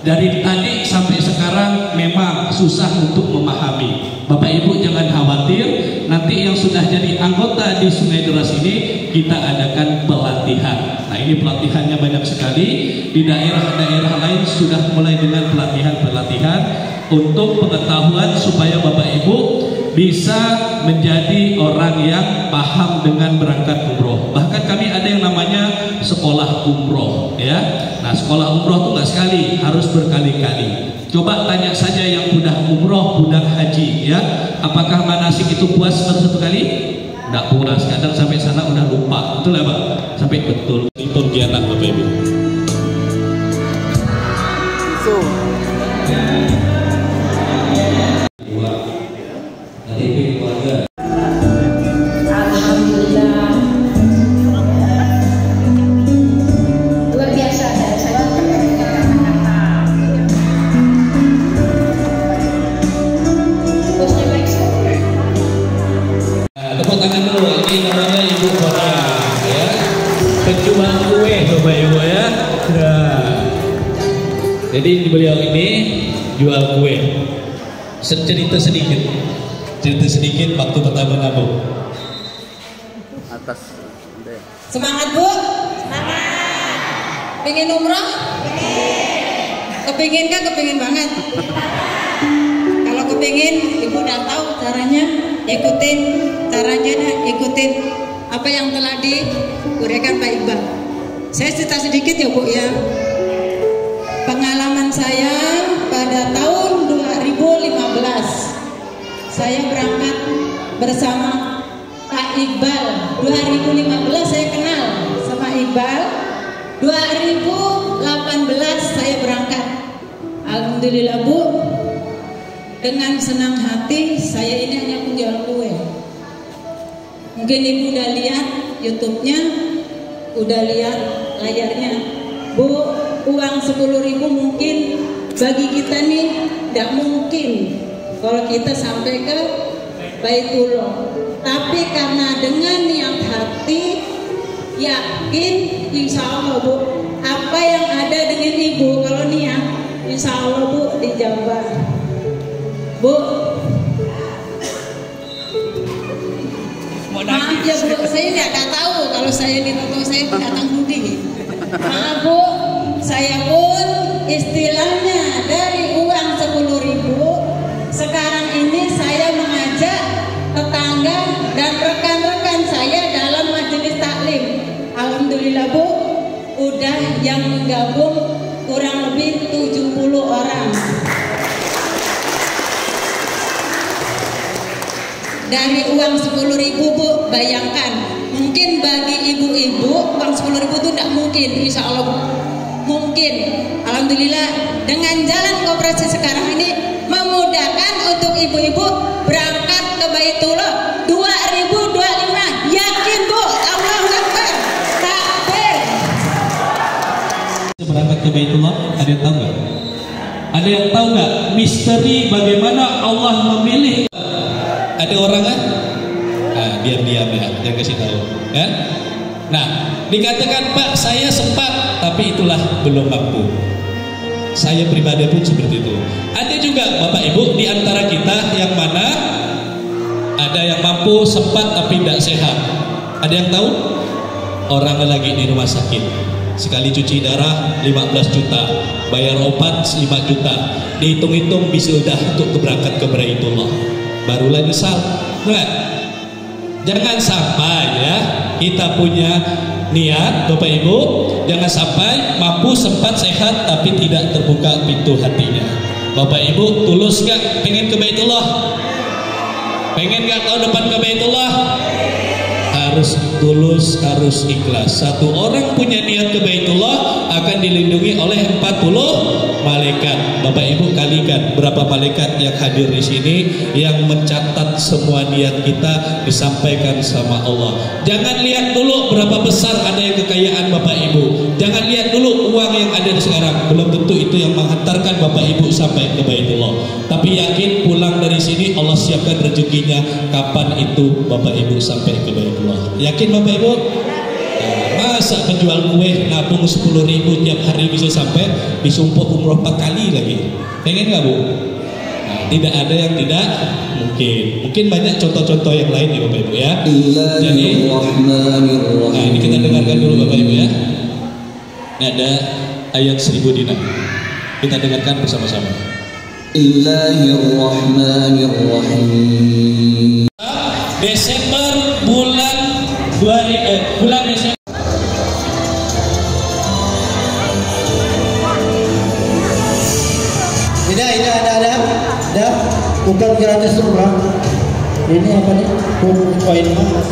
Dari tadi sampai sekarang memang susah untuk memahami. Bapak Ibu jangan khawatir, nanti yang sudah jadi anggota di Sungai Deras ini kita adakan pelatihan. Nah, ini pelatihannya banyak sekali. Di daerah-daerah lain sudah mulai dengan pelatihan-pelatihan untuk pengetahuan supaya Bapak Ibu bisa menjadi orang yang paham dengan berangkat umroh. Bahkan kami ada yang namanya sekolah umroh ya. Nah, sekolah umroh itu nggak sekali, harus berkali-kali. Coba tanya saja yang udah umroh, udah haji ya, apakah manasik itu puas baru 1 kali? Nggak puas, kadang sampai sana udah lupa. Betul ya Pak? Sampai betul. Itu kegiatan Bapak Ibu. Jadi beliau ini jual kue. Cerita sedikit waktu pertama nabung. Atas. Semangat Bu. Semangat. Pengen umroh? Kepingin kan? Kepingin banget. Kalau kepingin, Ibu udah tahu caranya. Ikutin caranya, ikutin apa yang telah diuraikan Pak Iqbal. Saya cerita sedikit ya Bu ya. Pengalaman saya pada tahun 2015, saya berangkat bersama Pak Iqbal. 2015 saya kenal sama Iqbal. Iqbal. 2018 saya berangkat. Alhamdulillah Bu, dengan senang hati saya ini hanya penjual kue. Mungkin Ibu udah lihat YouTube-nya, udah lihat layarnya. Bu, uang 10.000 mungkin bagi kita nih tidak mungkin kalau kita sampai ke Baitullah. Tapi karena dengan niat hati, yakin, insya Allah Bu, apa yang ada dengan Ibu kalau niat, insya Allah Bu dijawab. Bu, maaf ya Bu, saya tidak tahu kalau saya ditutup saya datang budi. Maaf Bu, saya pun istilahnya dari uang 10.000 sekarang ini saya mengajak tetangga dan rekan-rekan saya dalam majelis taklim. Alhamdulillah Bu, udah yang menggabung kurang lebih 70 orang. Dari uang 10.000 Bu, bayangkan, mungkin bagi ibu-ibu uang 10.000 itu tidak mungkin, insya Allah Bu. Mungkin, alhamdulillah dengan jalan koperasi sekarang ini memudahkan untuk ibu-ibu berangkat ke Baitullah 2025. Yakin Bu, Allahu Akbar, takbir. Berangkat ke Baitullah, ada yang tahu nggak? Ada yang tahu nggak misteri bagaimana Allah memilih? Ada orang kan? Nah, diam-diam ya, jangan kasih tahu. Ya? Nah, dikatakan Pak, saya sempat, tapi itulah belum mampu. Saya pribadi pun seperti itu. Ada juga Bapak Ibu di antara kita yang mana ada yang mampu sempat tapi tidak sehat. Ada yang tahu? Orang lagi di rumah sakit, sekali cuci darah 15 juta, bayar obat 5 juta, dihitung-hitung bisa udah untuk berangkat ke Baitullah. Barulah nyesal. Nah, jangan sampai ya kita punya niat Bapak Ibu, jangan sampai mampu sempat sehat tapi tidak terbuka pintu hatinya. Bapak Ibu tulus gak pengen ke Baitullah? Pengen gak tahun depan ke Baitullah? Harus tulus, harus ikhlas. Satu orang punya niat ke Baitullah akan dilindungi oleh 40 malaikat. Bapak Ibu kalikan berapa malaikat yang hadir di sini yang mencatat semua niat kita disampaikan sama Allah. Jangan lihat dulu berapa besar ada yang kekayaan Bapak Ibu. Jangan lihat dulu uang yang ada sekarang. Belum tentu itu yang menghantarkan Bapak Ibu sampai ke Baitullah. Tapi yakin pulang dari sini Allah siapkan rezekinya kapan itu Bapak Ibu sampai ke Baitullah. Yakin Bapak Ibu? Masa penjual kue nabung 10.000 tiap hari bisa sampai disumpah umroh 4 kali lagi? Pengen nggak Bu? Nah, tidak ada yang tidak mungkin. Mungkin banyak contoh-contoh yang lain ya Bapak Ibu ya. Jadi, nah ini kita dengarkan dulu Bapak Ibu ya. Ini ada ayat 1000 dinar. Kita dengarkan bersama-sama. Bismillahirrahmanirrahim. Desember bulan Desember. Ada bukan gratis rumah. Ini apa nih? Koin mah.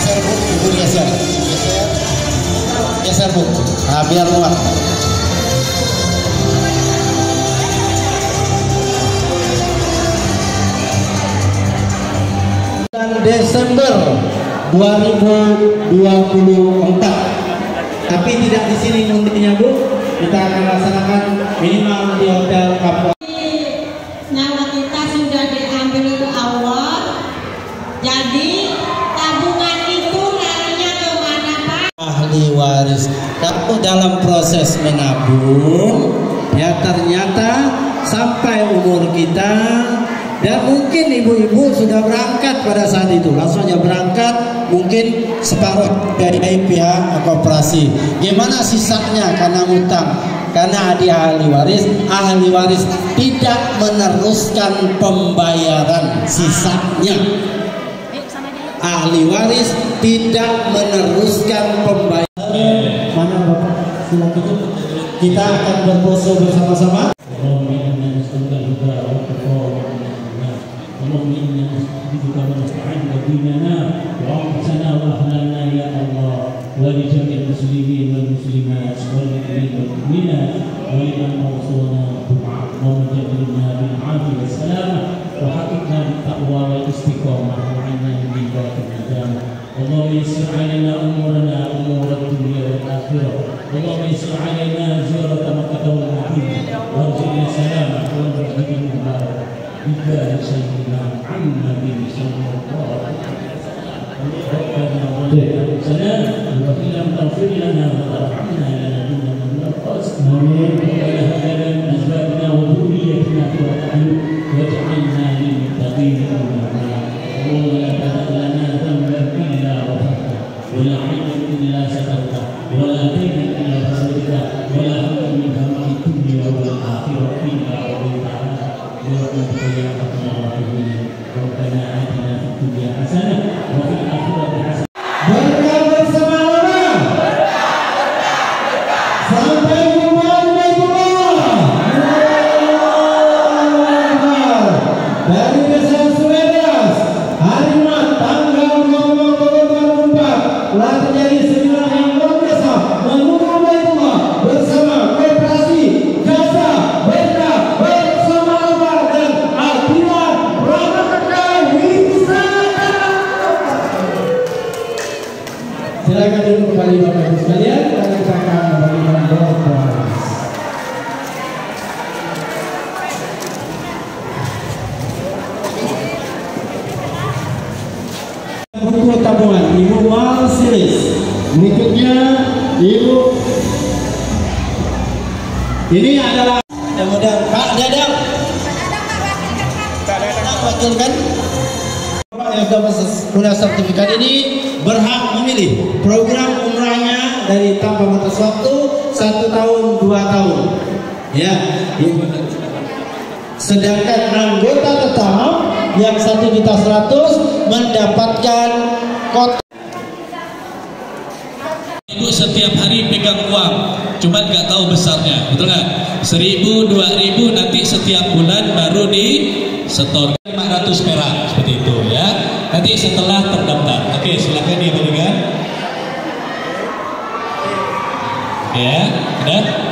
Geser Bu, Ibu geser. Geser Bu. Nah, biar muat. Desember 2024. Tapi tidak di sini ngundinya Bu. Kita akan laksanakan minimal di hotel Kapal. Nyawa kita sudah diambil itu Allah. Jadi tabungan itu larinya kemana Pak? Ahli waris. Kalau dalam proses menabung, ya ternyata sampai umur kita. Dan mungkin ibu-ibu sudah berangkat pada saat itu, langsung aja berangkat, mungkin separuh dari pihak koperasi. Gimana sisanya karena utang? Karena dia ahli waris tidak meneruskan pembayaran sisanya. Ahli waris tidak meneruskan pembayaran. Mana Bapak? Silakan. Kita akan berpuasa bersama-sama. اللهم إنا نستعينك ونستعين ديننا وأنفسنا وأهلنا يا ولجميع المسلمين والمسلمات والمؤمنين والمؤمنات ولمن أوصونا بالدعاء ومجدنا بالعافية والسلامة وحققنا بالتقوى والاستقامة وعنا من باطل الندامة. اللهم يسر علينا أمورنا أمور الدنيا والآخرة. اللهم يسر علينا زيارة مكة والمدينة وارزقنا سلامة والمسجد المبارك بجاه سيدنا محمد صلى الله عليه وسلم. ربنا ظلمنا أنفسنا وإن لم تغفر لنا وترحمنا لنكونن من الخاسرين. ربنا هب لنا من أزواجنا وذريتنا قرة أعين واجعلنا للمتقين إماما. اللهم لا تدع لنا ذنبا إلا غفرته ولا عيبا إلا سترته ولا دينا إلا قضيته ولا هما من هم الدنيا والآخرة إلا قضيتها برحمتك يا أرحم الراحمين. ربنا آتنا في الدنيا حسنة وفي الآخرة حسنة. Berkah bersama-sama sampai jumpa di Baitullah. Dari Desa Suwedas, hari Jumat tanggal 20 Oktober 2004 telah terjadi seminar yang luar biasa menuju Baitullah bersama Koperasi Jasa Berkah bersama Allah dan Akhirah Rahmata Wisata. Silakan duduk kembali Bapak Ibu sekalian, dan kita akan memberikan doa. Buku tabungan Ibu Marsilis. Berikutnya Ibu. Ini adalah kemudian Pak Dadang. Wakilkan. Bapak yang sudah punya sertifikat ini berhak memilih program umrahnya dari tanpa batas waktu 1 tahun 2 tahun. Ya. Sedangkan anggota tetap yang 1.100.000 mendapatkan kota. Ibu setiap hari pegang uang, cuma nggak tahu besarnya, betul nggak? 1.000, 2.000 nanti setiap bulan baru di setor 500 perak seperti itu ya. Nanti setelah terdaftar. Oke, silakan diberikan. Ya, udah.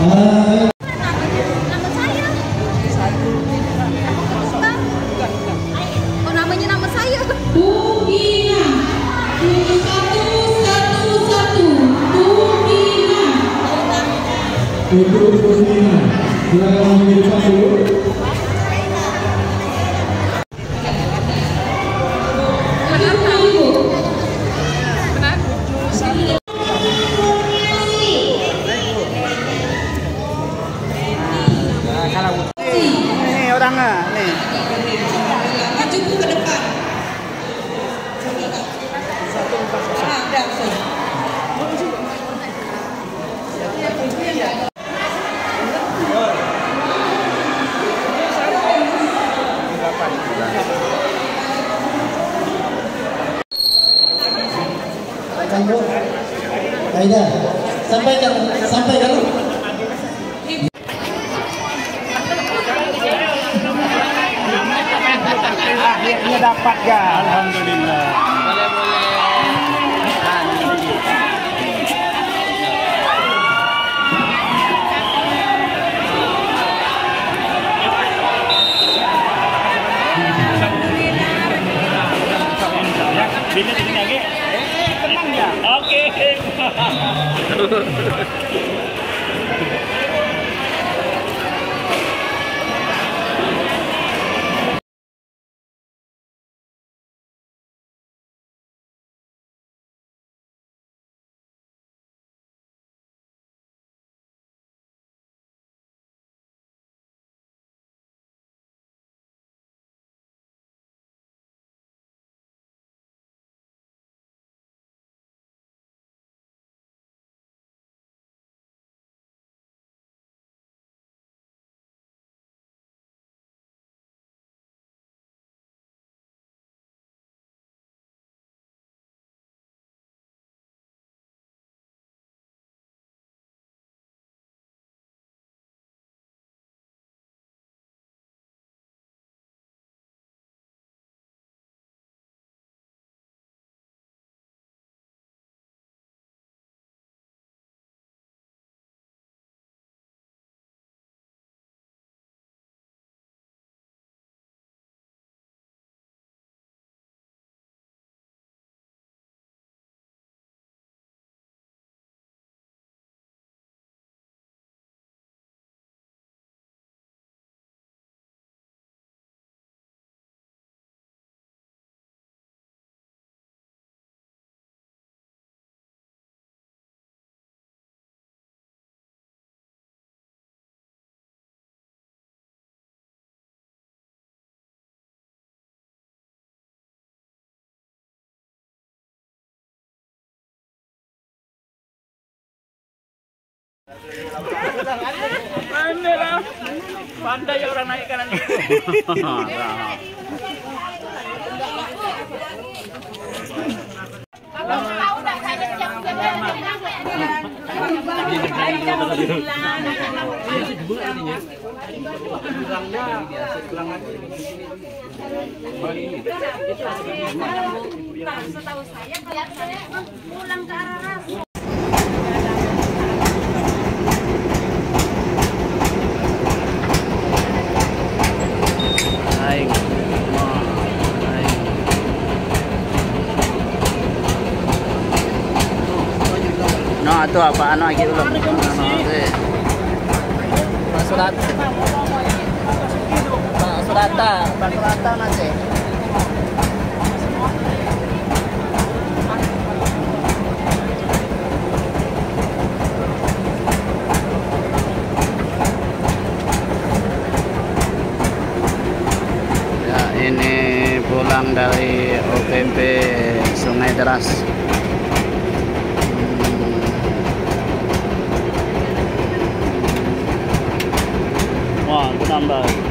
Oh, namanya nama saya. Bukina 7111 Bukina. Untuk Bukina, silakan menjadi Pak dulu. Nih orangnya nih. Maju ke depan. Aida, sampaikan. Akhirnya dapat ga? Alhamdulillah. Bila sini lagi? Tenang ya. Oke. Pandai orang naik kanan itu. Setahu saya kelihatannya pulang ke arah ras. No, itu apaan lagi belum? Pak Surata. Pak Surata nanti. Ya, ini pulang dari OPP Sungai Deras. Wah, itu nambah.